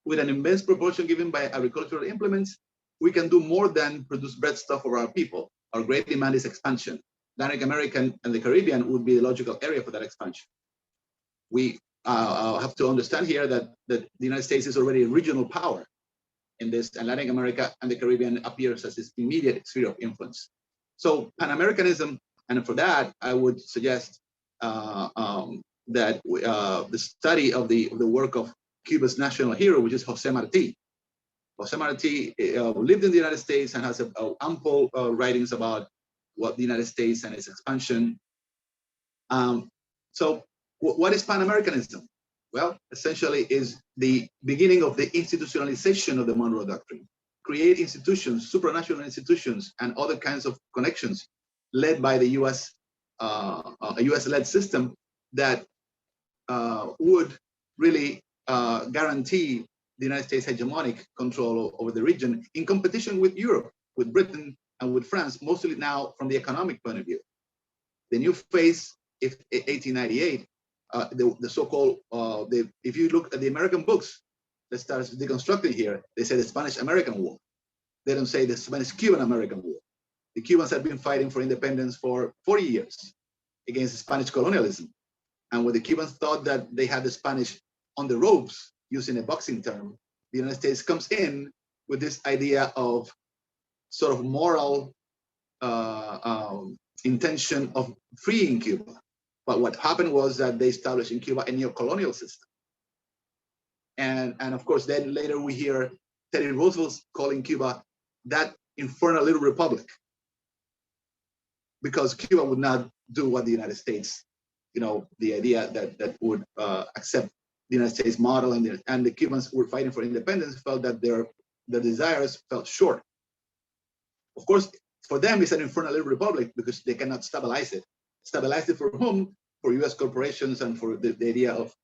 with an immense proportion given by agricultural implements, we can do more than produce breadstuff for our people. Our great demand is expansion. Latin American and the Caribbean would be the logical area for that expansion. We have to understand here that the United States is already a regional power in this, and Latin America and the Caribbean appears as its immediate sphere of influence. So Pan-Americanism, and for that, I would suggest that the study of the work of Cuba's national hero, which is Jose Marti. Jose Marti lived in the United States and has ample writings about what the United States and its expansion. So what is Pan-Americanism? Well, essentially is the beginning of the institutionalization of the Monroe Doctrine. Create institutions, supranational institutions, and other kinds of connections led by the US, a US-led system that would really guarantee the United States hegemonic control over the region in competition with Europe, with Britain, and with France, mostly now from the economic point of view. The new phase, 1898, the so-called, if you look at the American books that starts deconstructing here, they say the Spanish-American War. They don't say the Spanish-Cuban-American War. The Cubans have been fighting for independence for 40 years against Spanish colonialism. And when the Cubans thought that they had the Spanish on the ropes, using a boxing term, the United States comes in with this idea of sort of moral intention of freeing Cuba. But what happened was that they established in Cuba a neo-colonial system. And of course, then later we hear Teddy Roosevelt calling Cuba that infernal little republic, because Cuba would not do what the United States, the idea that would accept the United States model, and the Cubans who were fighting for independence felt that their desires fell short. Of course, for them, it's an infernal little republic because they cannot stabilize it. Stabilize it for whom? for U.S. corporations and for the idea of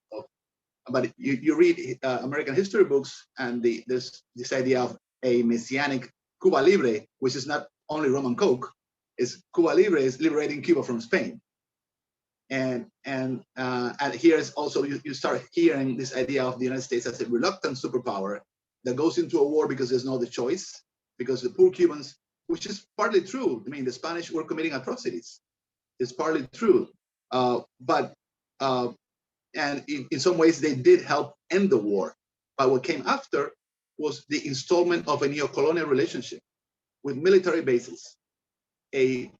but you read American history books, and there's this idea of a messianic Cuba Libre, which is not only rum and coke, is Cuba Libre is liberating Cuba from Spain. And here is also, you start hearing this idea of the United States as a reluctant superpower that goes into a war because there's no other choice, because the poor Cubans, which is partly true. I mean, the Spanish were committing atrocities. It's partly true. And in some ways, they did help end the war. But what came after was the installment of a neo-colonial relationship with military bases, a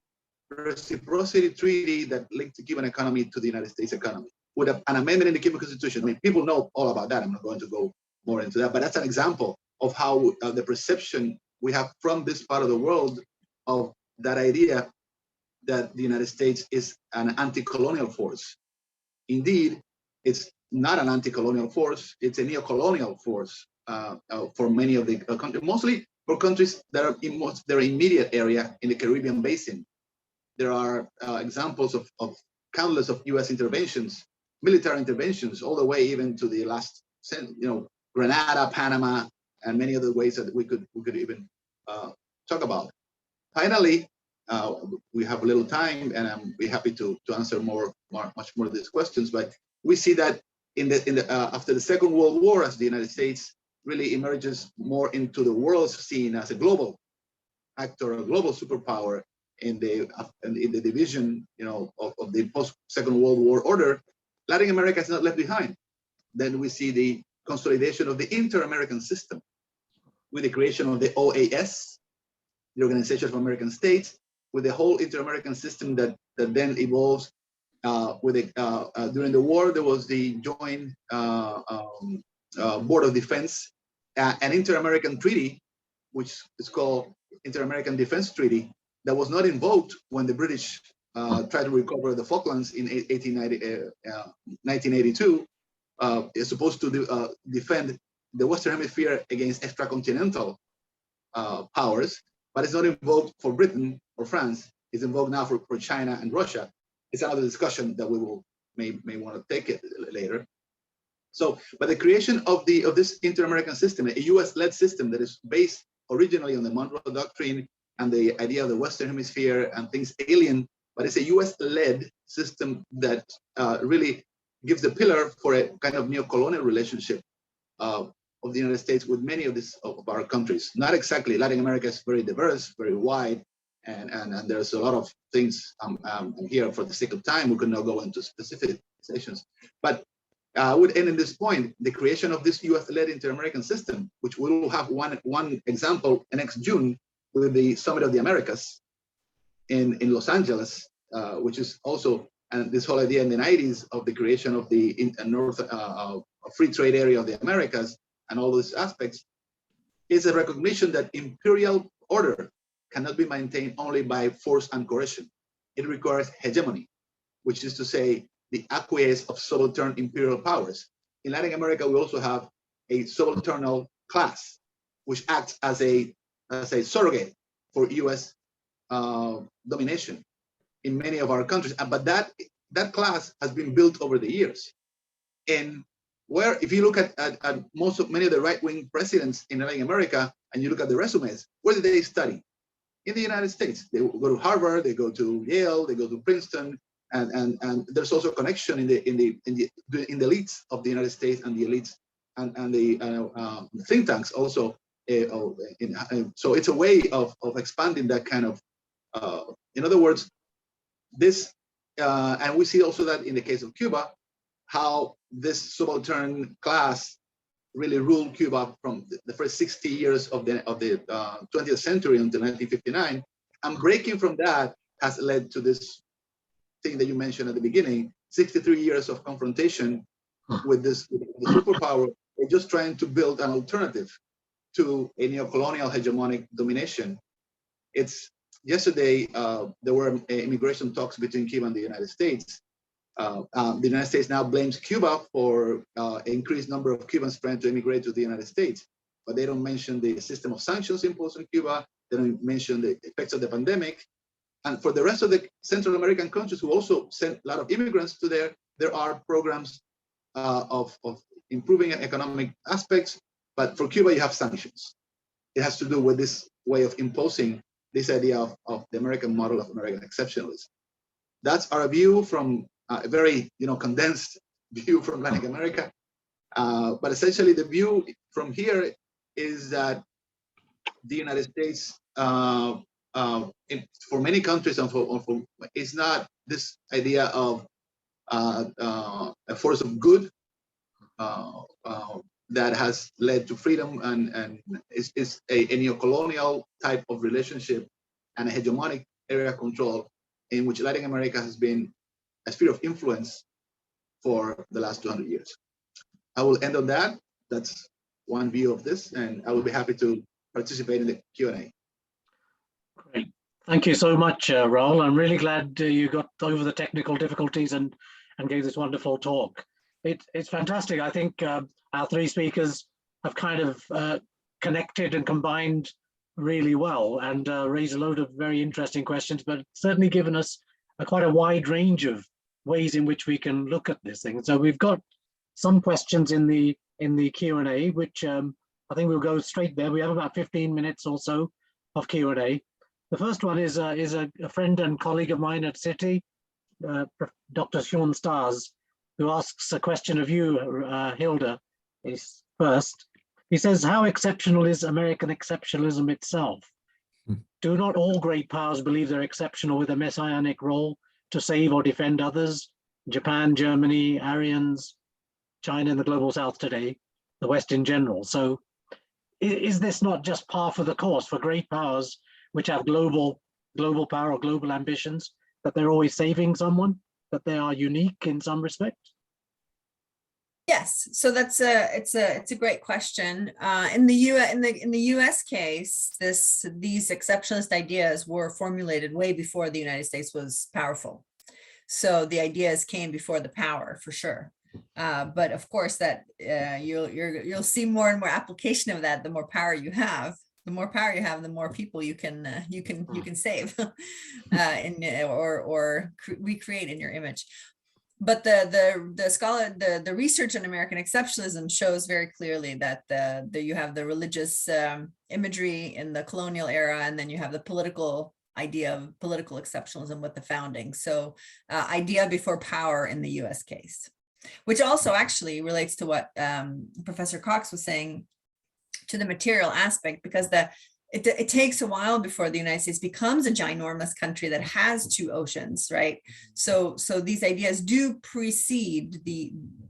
reciprocity treaty that linked the Cuban economy to the United States economy, with an amendment in the Cuban Constitution. I mean, people know all about that. I'm not going to go more into that, but that's an example of how the perception we have from this part of the world of that idea that the United States is an anti-colonial force. Indeed, it's not an anti-colonial force, it's a neo-colonial force for many of the countries, mostly for countries that are in their immediate area in the Caribbean basin. There are examples of countless of U.S. interventions, military interventions, all the way even to the last, Grenada, Panama, and many other ways that we could even talk about. Finally, we have a little time, and I'm be happy to answer much more of these questions. But we see that after the Second World War, as the United States really emerges more into the world scene as a global actor, a global superpower in the division, of the post-Second World War order, Latin America is not left behind. Then we see the consolidation of the inter-American system with the creation of the OAS, the Organization of American States, with the whole inter-American system that then evolves. During the war, there was the Joint Board of Defense, an inter-American treaty, which is called Inter-American Defense Treaty, that was not invoked when the British tried to recover the Falklands in 1982. It's supposed to defend the Western Hemisphere against extracontinental powers, but it's not invoked for Britain or France. It's invoked now for China and Russia. It's another discussion that we may want to take it later. So, but the creation of this inter-American system, a U.S.-led system that is based originally on the Monroe Doctrine and the idea of the Western Hemisphere and things alien, but it's a U.S.-led system that really gives the pillar for a kind of neo-colonial relationship of the United States with many of our countries. Not exactly. Latin America is very diverse, very wide, and there's a lot of things here for the sake of time. We could not go into specific sessions, but I would end in this point: the creation of this U.S.-led inter-American system, which we will have one example next June with the Summit of the Americas in Los Angeles, which is also, and this whole idea in the 90s of the creation of the free trade area of the Americas and all those aspects, is a recognition that imperial order cannot be maintained only by force and coercion. It requires hegemony, which is to say the acquiesce of subaltern imperial powers. In Latin America, we also have a subalternal class, which acts as a surrogate for U.S. domination in many of our countries. But that class has been built over the years. And where, if you look at many of the right-wing presidents in Latin America, and you look at the resumes, where did they study? In the United States. They go to Harvard, they go to Yale, they go to Princeton, and there's also a connection in the elites of the United States and the elites and the think tanks also. So it's a way of expanding that kind of. In other words, this, and we see also that in the case of Cuba, how this subaltern class really ruled Cuba from the first 60 years of the 20th century until 1959, and breaking from that has led to this thing that you mentioned at the beginning: 63 years of confrontation with the superpower. They're just trying to build an alternative to a neo-colonial hegemonic domination. Yesterday there were immigration talks between Cuba and the United States. The United States now blames Cuba for an increased number of Cubans trying to immigrate to the United States, but they don't mention the system of sanctions imposed on Cuba. They don't mention the effects of the pandemic. And for the rest of the Central American countries who also sent a lot of immigrants to there are programs of improving economic aspects. But for Cuba, you have sanctions. It has to do with this way of imposing this idea of the American model of American exceptionalism. That's our view from a very condensed view from Latin America. But essentially, the view from here is that the United States, for many countries, is not this idea of a force of good that has led to freedom and is a neocolonial type of relationship and a hegemonic area of control in which Latin America has been a sphere of influence for the last 200 years. I will end on that. That's one view of this, and I will be happy to participate in the Q&A. Great. Thank you so much, Raul. I'm really glad you got over the technical difficulties and gave this wonderful talk. It's fantastic. I think our three speakers have kind of connected and combined really well and raised a load of very interesting questions, but certainly given us quite a wide range of ways in which we can look at this thing. So we've got some questions in the Q&A, which I think we'll go straight there. We have about 15 minutes or so of Q&A. The first one is a friend and colleague of mine at Citi, Dr. Sean Stars, who asks a question of you, Hilde, is first. He says, how exceptional is American exceptionalism itself? Do not all great powers believe they're exceptional with a messianic role to save or defend others? Japan, Germany, Aryans, China and the global south today, the West in general. So is this not just par for the course for great powers which have global power or global ambitions, that they're always saving someone, that they are unique in some respect? Yes, so it's a great question. In the U.S. case, these exceptionalist ideas were formulated way before the United States was powerful. So the ideas came before the power, for sure. But of course, that you'll see more and more application of that. The more power you have, the more people you can save, or recreate in your image. But the research on American exceptionalism shows very clearly that you have the religious imagery in the colonial era, and then you have the political idea of political exceptionalism with the founding. So idea before power in the US case, which also actually relates to what Professor Cox was saying to the material aspect, because it takes a while before the United States becomes a ginormous country that has two oceans, right? So these ideas do precede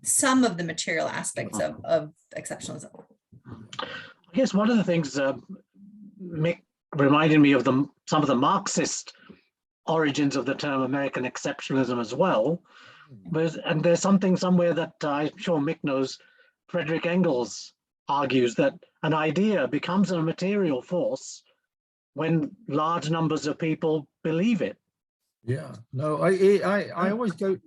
some of the material aspects of exceptionalism. I guess one of the things Mick reminded me of some of the Marxist origins of the term American exceptionalism as well. And there's something somewhere that I'm sure Mick knows, Frederick Engels argues that an idea becomes a material force when large numbers of people believe it. Yeah, no, I always go,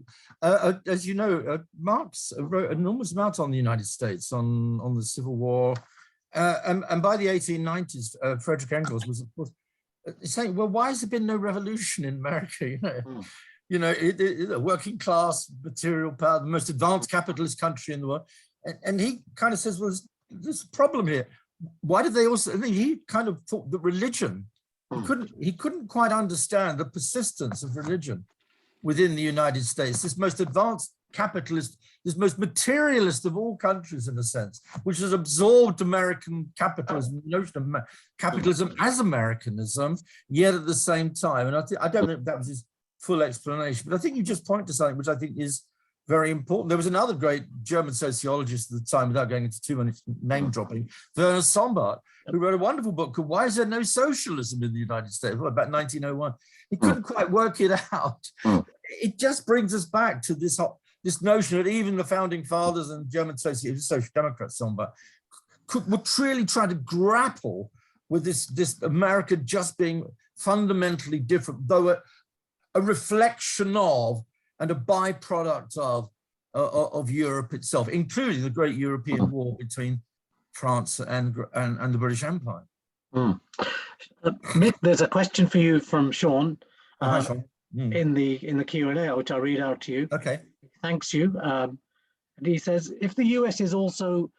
as you know, Marx wrote an enormous amount on the United States, on the Civil War. And by the 1890s, Frederick Engels was, of course, saying, well, why has there been no revolution in America? You know, a working class, material power, the most advanced capitalist country in the world. And he kind of says, well, there's a problem here. Why did they also, I mean, he kind of thought that religion, he couldn't quite understand the persistence of religion within the United States, this most advanced capitalist, this most materialist of all countries in a sense, which has absorbed American capitalism, the notion of capitalism as Americanism, yet at the same time. And I don't know if that was his full explanation, but I think you just point to something which I think is very important. There was another great German sociologist at the time, without going into too much name dropping, Werner Sombart, who wrote a wonderful book called Why Is There No Socialism in the United States? About 1901. He couldn't quite work it out. It just brings us back to this notion that even the founding fathers and German social democrats, Sombart, would really try to grapple with this America just being fundamentally different, though a reflection of and a byproduct of Europe itself, including the great European war between France and the British Empire. Mick, there's a question for you from Sean. Hi, Sean. in the Q&A, which I'll read out to you. Okay. Thanks you. And he says, if the US is also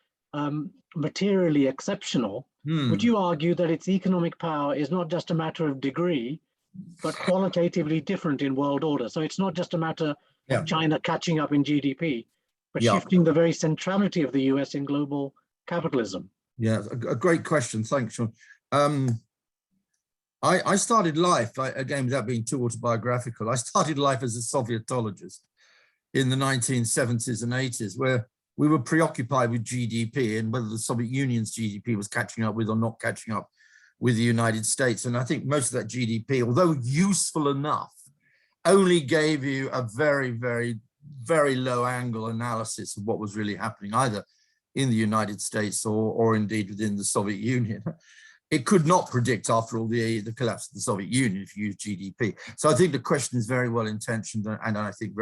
materially exceptional, would you argue that its economic power is not just a matter of degree, but qualitatively different in world order? So it's not just a matter of China catching up in GDP, but shifting the very centrality of the US in global capitalism. Yeah, a great question. Thanks, Sean. I started life, again, without being too autobiographical, I started life as a Sovietologist in the 1970s and 80s, where we were preoccupied with GDP and whether the Soviet Union's GDP was catching up with or not catching up with the United States. And I think most of that GDP, although useful enough, only gave you a very, very, very low angle analysis of what was really happening, either in the United States or indeed within the Soviet Union. It could not predict, after all, the collapse of the Soviet Union if you use GDP. So I think the question is very well intentioned, and I think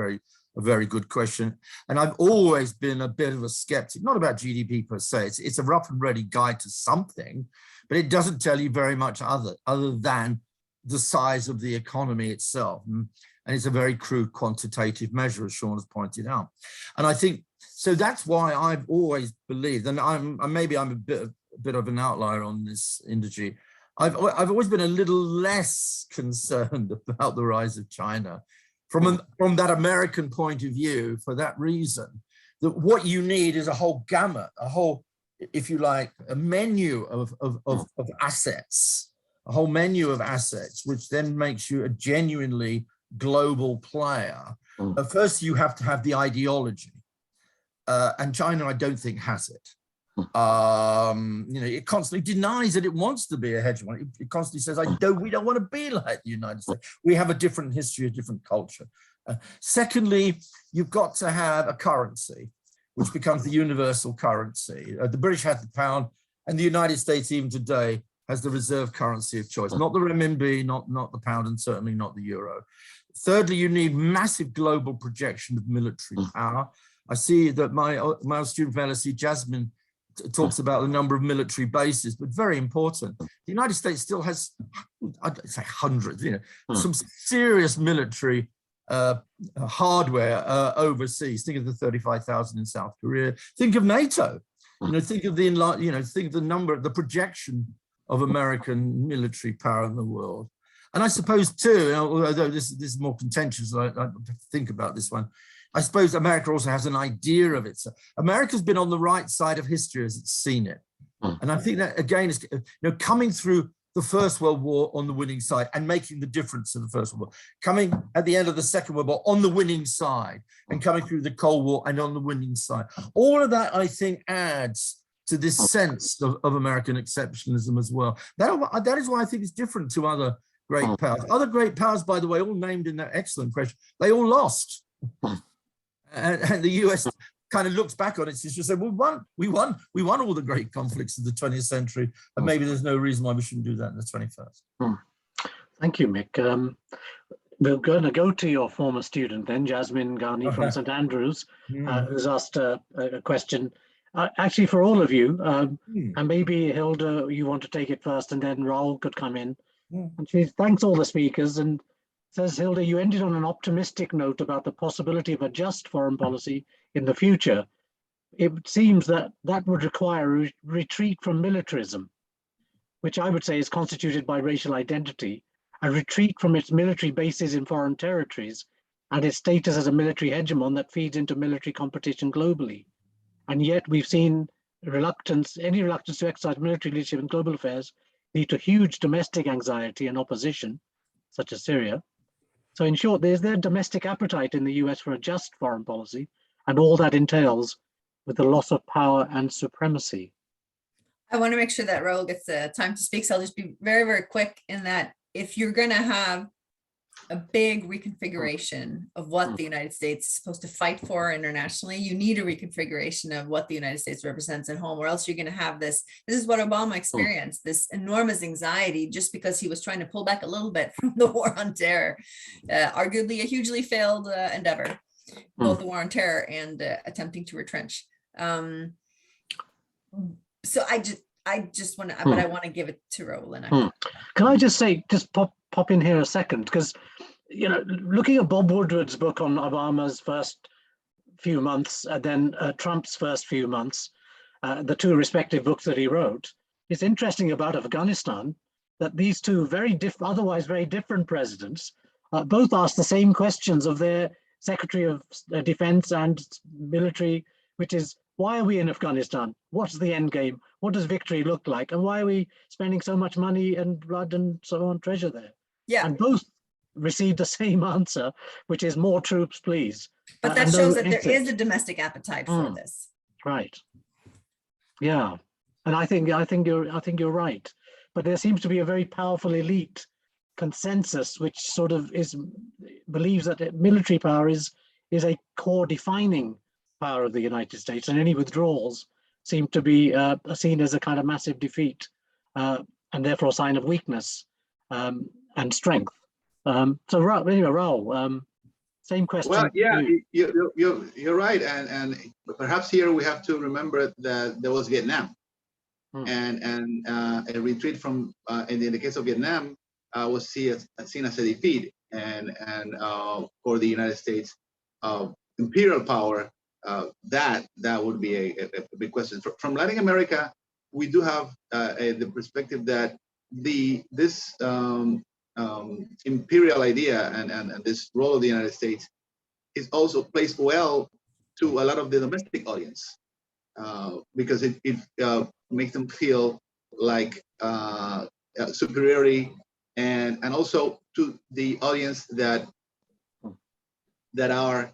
a very good question. And I've always been a bit of a skeptic, not about GDP per se. It's a rough and ready guide to something, but it doesn't tell you very much other than the size of the economy itself. And it's a very crude quantitative measure, as Sean has pointed out. And I think, so that's why I've always believed, and maybe I'm a bit of an outlier on this, Inderjeet. I've always been a little less concerned about the rise of China from that American point of view, for that reason, that what you need is a whole gamut, a whole, if you like, a menu of assets, a whole menu of assets, which then makes you a genuinely global player. First, you have to have the ideology, and China, I don't think, has it. It constantly denies that it wants to be a hegemon. It constantly says, we don't want to be like the United States. We have a different history, a different culture. Secondly, you've got to have a currency, which becomes the universal currency. The British had the pound, and the United States, even today, has the reserve currency of choice, not the renminbi, not the pound, and certainly not the euro. Thirdly, you need massive global projection of military power. I see that my student from LSE, Jasmine, talks about the number of military bases, but very important. The United States still has, I'd say hundreds, some serious military hardware overseas. Think of the 35,000 in South Korea. Think of NATO. Think of the number, the projection of American military power in the world. And I suppose too, although this is more contentious, I think about this one. I suppose America also has an idea of it. So America's been on the right side of history as it's seen it. And I think that, again, is coming through the First World War on the winning side and making the difference of the First World War, coming at the end of the Second World War on the winning side, and coming through the Cold War and on the winning side. All of that, I think, adds to this sense of American exceptionalism as well. That is why I think it's different to other great powers. Other great powers, by the way, all named in that excellent question, they all lost. And the US kind of looks back on it and just said, well, we won all the great conflicts of the 20th century, and maybe there's no reason why we shouldn't do that in the 21st. Thank you, Mick. We're going to go to your former student then, Jasmine Ghani from St. Andrews, who's asked a question, actually for all of you, and maybe Hilde, you want to take it first, and then Raul could come in. And she thanks all the speakers and says, Hilde, you ended on an optimistic note about the possibility of a just foreign policy in the future. It seems that would require a retreat from militarism, which I would say is constituted by racial identity, a retreat from its military bases in foreign territories and its status as a military hegemon that feeds into military competition globally. And yet we've seen any reluctance to exercise military leadership in global affairs lead to huge domestic anxiety and opposition, such as Syria. So in short, there's their domestic appetite in the US for a just foreign policy and all that entails with the loss of power and supremacy. I want to make sure that Raul gets the time to speak. So I'll just be very, very quick in that if you're going to have a big reconfiguration of what the United States is supposed to fight for internationally, you need a reconfiguration of what the United States represents at home, or else you're going to have this is what Obama experienced, this enormous anxiety just because he was trying to pull back a little bit from the war on terror, arguably a hugely failed endeavor, both the war on terror and attempting to retrench. So I just want to, but I want to give it to Raul. And Can I just say, just pop in here a second, because looking at Bob Woodward's book on Obama's first few months and then Trump's first few months, the two respective books that he wrote, it's interesting about Afghanistan that these two otherwise very different presidents both asked the same questions of their Secretary of Defense and military, which is, why are we in Afghanistan? What's the end game? What does victory look like? And why are we spending so much money and blood and so on, treasure there? Yeah. And both received the same answer, which is more troops, please. But that shows that there is a domestic appetite for this. Right. Yeah. And I think you're right. But there seems to be a very powerful elite consensus which sort of believes that military power is a core defining power of the United States, and any withdrawals seem to be seen as a kind of massive defeat, and therefore a sign of weakness and strength. So anyway, Raul, same question. Well, yeah, you're right, and perhaps here we have to remember that there was Vietnam, and a retreat from in the case of Vietnam was seen as a defeat, and for the United States imperial power, that would be a big question. From Latin America, we do have the perspective that this imperial idea and this role of the United States is also plays well to a lot of the domestic audience, because it makes them feel like superiority, and also to the audience that are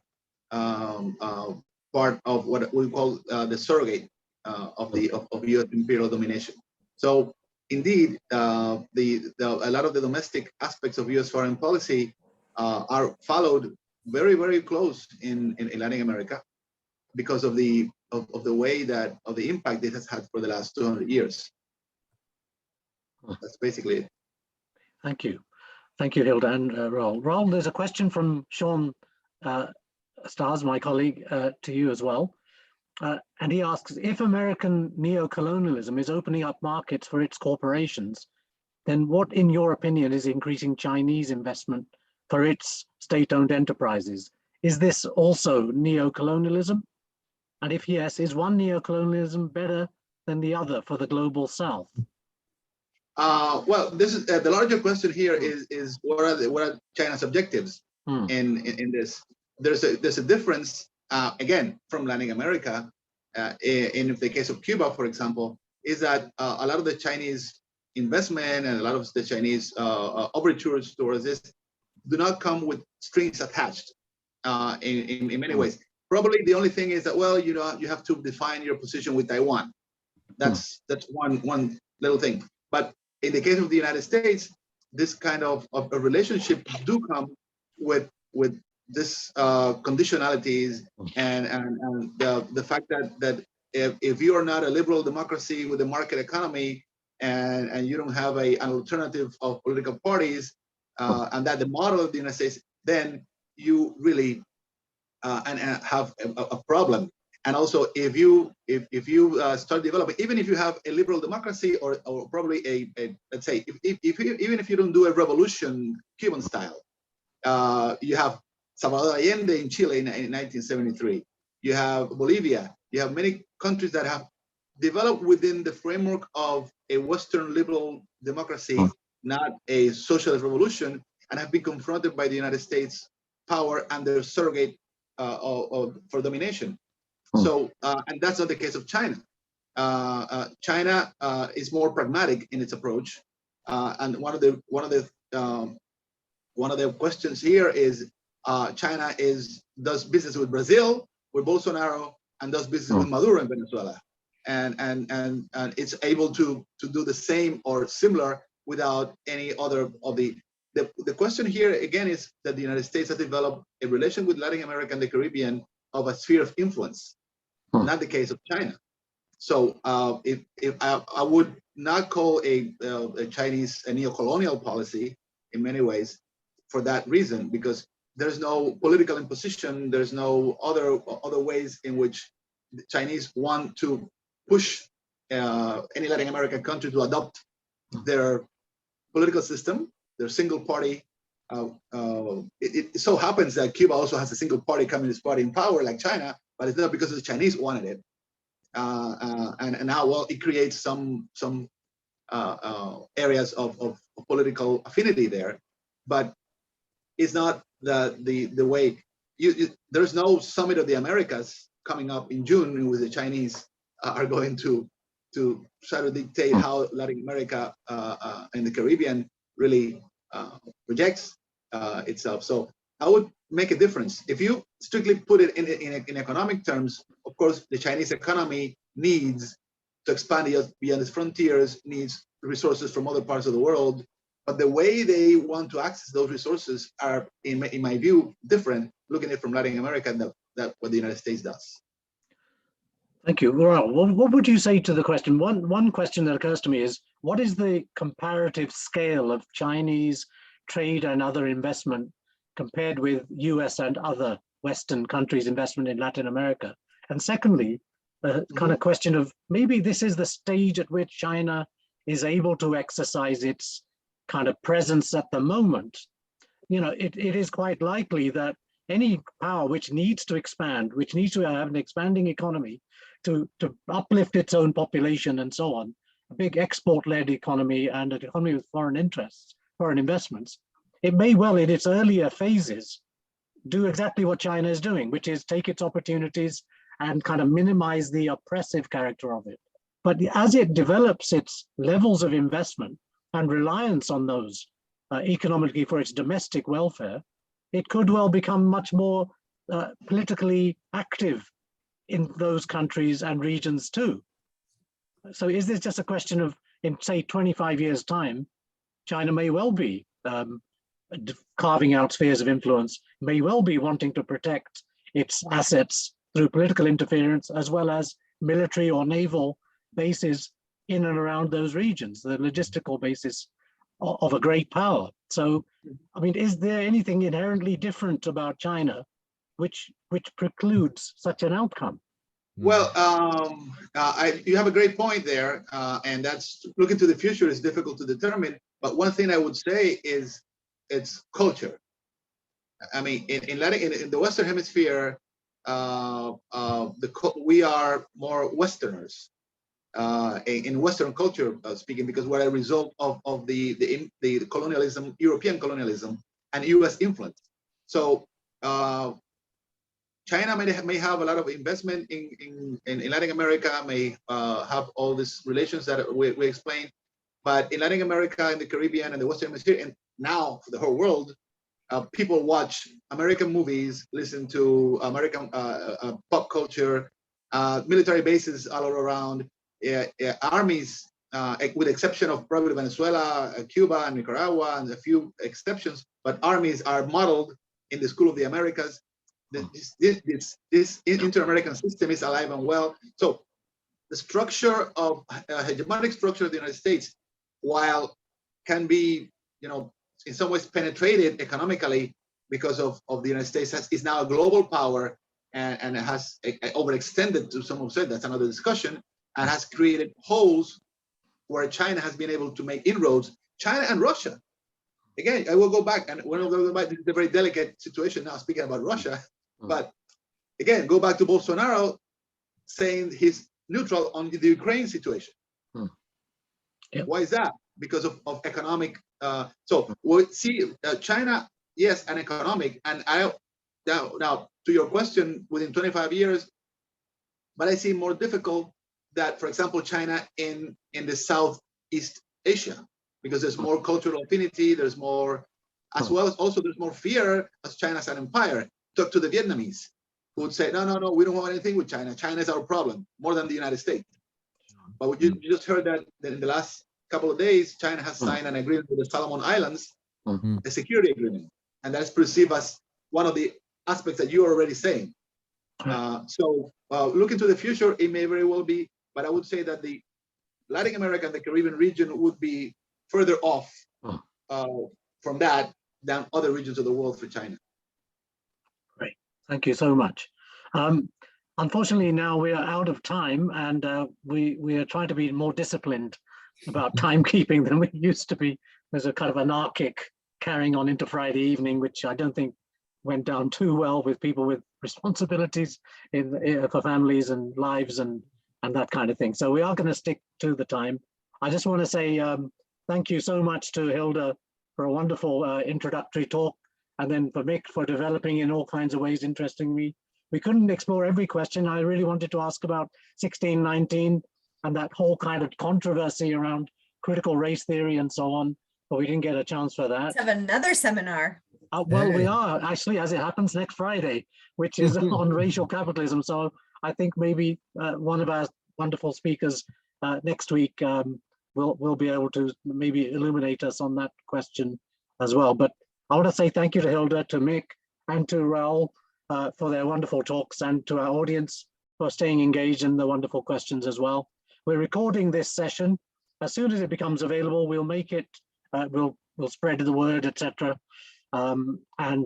part of what we call the surrogate of U.S. imperial domination. So indeed, a lot of the domestic aspects of U.S. foreign policy are followed very, very close in Latin America because of the way of the impact it has had for the last 200 years. That's basically it. Thank you, Hilde and Raul. Raul, there's a question from Sean Stars, my colleague, to you as well. And he asks, if American neocolonialism is opening up markets for its corporations, then what, in your opinion, is increasing Chinese investment for its state-owned enterprises? Is this also neocolonialism? And if yes, is one neocolonialism better than the other for the global South? Well, this is the larger question here is what are China's objectives in this? There's a difference again from Latin America. In the case of Cuba, for example, is that a lot of the Chinese investment and a lot of the Chinese overtures towards this do not come with strings attached in many ways. Probably the only thing is that, well, you have to define your position with Taiwan. That's one little thing. But in the case of the United States, this kind of a relationship do come with this conditionalities and the fact that if you are not a liberal democracy with a market economy and you don't have an alternative of political parties and that the model of the United States, then you really have a problem. And also, if you start developing, even if you have a liberal democracy or probably let's say, even if you don't do a revolution Cuban style, you have Salvador Allende in Chile in 1973. You have Bolivia. You have many countries that have developed within the framework of a Western liberal democracy, not a socialist revolution, and have been confronted by the United States power and their surrogate for domination. So, and that's not the case of China. China is more pragmatic in its approach, and one of the questions here is China does business with Brazil, with Bolsonaro, and does business with Maduro in Venezuela, and it's able to do the same or similar without any other of the. The question here again is that the United States has developed a relation with Latin America and the Caribbean of a sphere of influence, not the case of China. So if I would not call a Chinese a neo-colonial policy in many ways for that reason, because there's no political imposition, there's no other ways in which the Chinese want to push any Latin American country to adopt their political system, their single party it so happens that Cuba also has a single party communist party in power like China, but it's not because the Chinese wanted it. And now, well, it creates some areas of political affinity there, but it's not the way. There's no summit of the Americas coming up in June with the Chinese are going to try to dictate how Latin America and the Caribbean really projects itself. So I would make a difference. If you strictly put it in economic terms, of course, the Chinese economy needs to expand beyond its frontiers, needs resources from other parts of the world. But the way they want to access those resources are, in my view, different, looking at it from Latin America than what the United States does. Thank you. Raul, what would you say to the question? One question that occurs to me is, what is the comparative scale of Chinese trade and other investment compared with US and other Western countries' investment in Latin America? And secondly, a kind of question of maybe this is the stage at which China is able to exercise its kind of presence at the moment. You know, it is quite likely that any power which needs to expand, which needs to have an expanding economy to uplift its own population and so on, a big export-led economy and an economy with foreign interests, foreign investments, it may well in its earlier phases do exactly what China is doing, which is take its opportunities and kind of minimize the oppressive character of it. But as it develops its levels of investment and reliance on those economically for its domestic welfare, it could well become much more politically active in those countries and regions too. So is this just a question of, in say 25 years' time, China may well be carving out spheres of influence, may well be wanting to protect its assets through political interference, as well as military or naval bases in and around those regions, the logistical basis of a great power. So, I mean, is there anything inherently different about China which precludes such an outcome? Well, you have a great point there, and that's looking to the future is difficult to determine. But one thing I would say is it's culture. I mean, in the Western Hemisphere, we are more Westerners in Western culture speaking, because we're a result of the colonialism, European colonialism, and U.S. influence. So China may have a lot of investment in Latin America, may have all these relations that we explained, but in Latin America, in the Caribbean, and the Western Hemisphere, and now for the whole world, people watch American movies, listen to American pop culture, military bases all around, armies, with the exception of probably Venezuela, Cuba, and Nicaragua, and a few exceptions, but armies are modeled in the School of the Americas. This inter-American system is alive and well. So the structure of hegemonic structure of the United States, while can be, in some ways penetrated economically because of the United States, is now a global power and it has overextended, to some who said that's another discussion, and has created holes where China has been able to make inroads. China and Russia. Again, I will go back, and when I go back, this is a very delicate situation now, speaking about Russia. But again, go back to Bolsonaro saying he's neutral on the Ukraine situation. Yep. Why is that? Because of economic. So we see China, yes, and economic. And now to your question, within 25 years, but I see more difficult that, for example, China in the Southeast Asia, because there's more cultural affinity, there's more, as well as also there's more fear as China as an empire. Talk to the Vietnamese, who would say, no, we don't want anything with China. China is our problem, more than the United States. But you just heard that in the last couple of days, China has signed an agreement with the Solomon Islands, a security agreement. And that's perceived as one of the aspects that you're already saying. So looking to the future, it may very well be, but I would say that the Latin America and the Caribbean region would be further off from that than other regions of the world for China. Great, thank you so much. Unfortunately, now we are out of time, and we are trying to be more disciplined about timekeeping than we used to be. There's a kind of anarchic carrying on into Friday evening, which I don't think went down too well with people with responsibilities for families and lives and that kind of thing. So we are going to stick to the time. I just want to say thank you so much to Hilde for a wonderful introductory talk, and then for Mick for developing in all kinds of ways interesting me. We couldn't explore every question. I really wanted to ask about 1619 and that whole kind of controversy around critical race theory and so on, but we didn't get a chance for that. Let's have another seminar. Well, we are actually, as it happens, next Friday, which is on racial capitalism. So I think maybe one of our wonderful speakers next week will be able to maybe illuminate us on that question as well. But I want to say thank you to Hilde, to Mick, and to Raul for their wonderful talks, and to our audience for staying engaged in the wonderful questions as well. We're recording this session. As soon as it becomes available, we'll make it, we'll spread the word, etc. And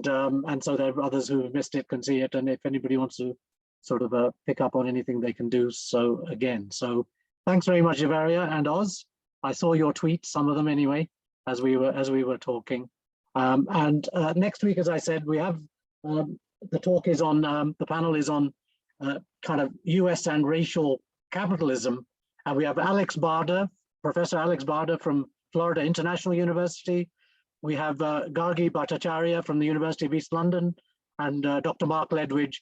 so that others who have missed it can see it. And if anybody wants to sort of pick up on anything, they can do so again. So thanks very much, Juvaria and Oz. I saw your tweets, some of them anyway, as we were talking. Next week, as I said, we have the talk is on the panel is on kind of US and racial capitalism, and we have Alex Barder, Professor Alex Barder from Florida International University. We have Gargi Bhattacharya from the University of East London, and Dr. Mark Ledwidge,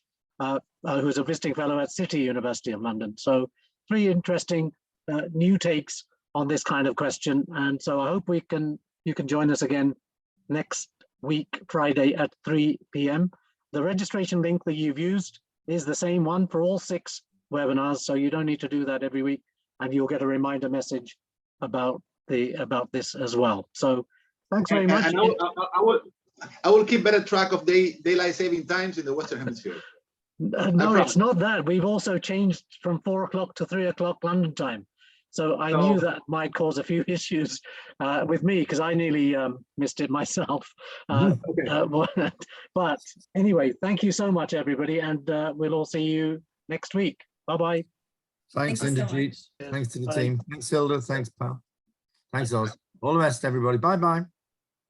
who's a visiting fellow at City University of London. So 3 interesting new takes on this kind of question. And so I hope you can join us again next week, Friday at 3 p.m. The registration link that you've used is the same one for all 6 webinars, so you don't need to do that every week, and you'll get a reminder message about this as well. So thanks very much. And I will keep better track of daylight saving times in the Western Hemisphere. No, it's not that. We've also changed from 4 o'clock to 3 o'clock London time. So I knew that might cause a few issues with me, because I nearly missed it myself. But anyway, thank you so much, everybody, and we'll all see you next week. Bye-bye. Thanks, Inderjeet. Yeah. Thanks to the Bye. team. Thanks, Hilde. Thanks, pal. Thanks, Oz. All the best, everybody. Bye-bye.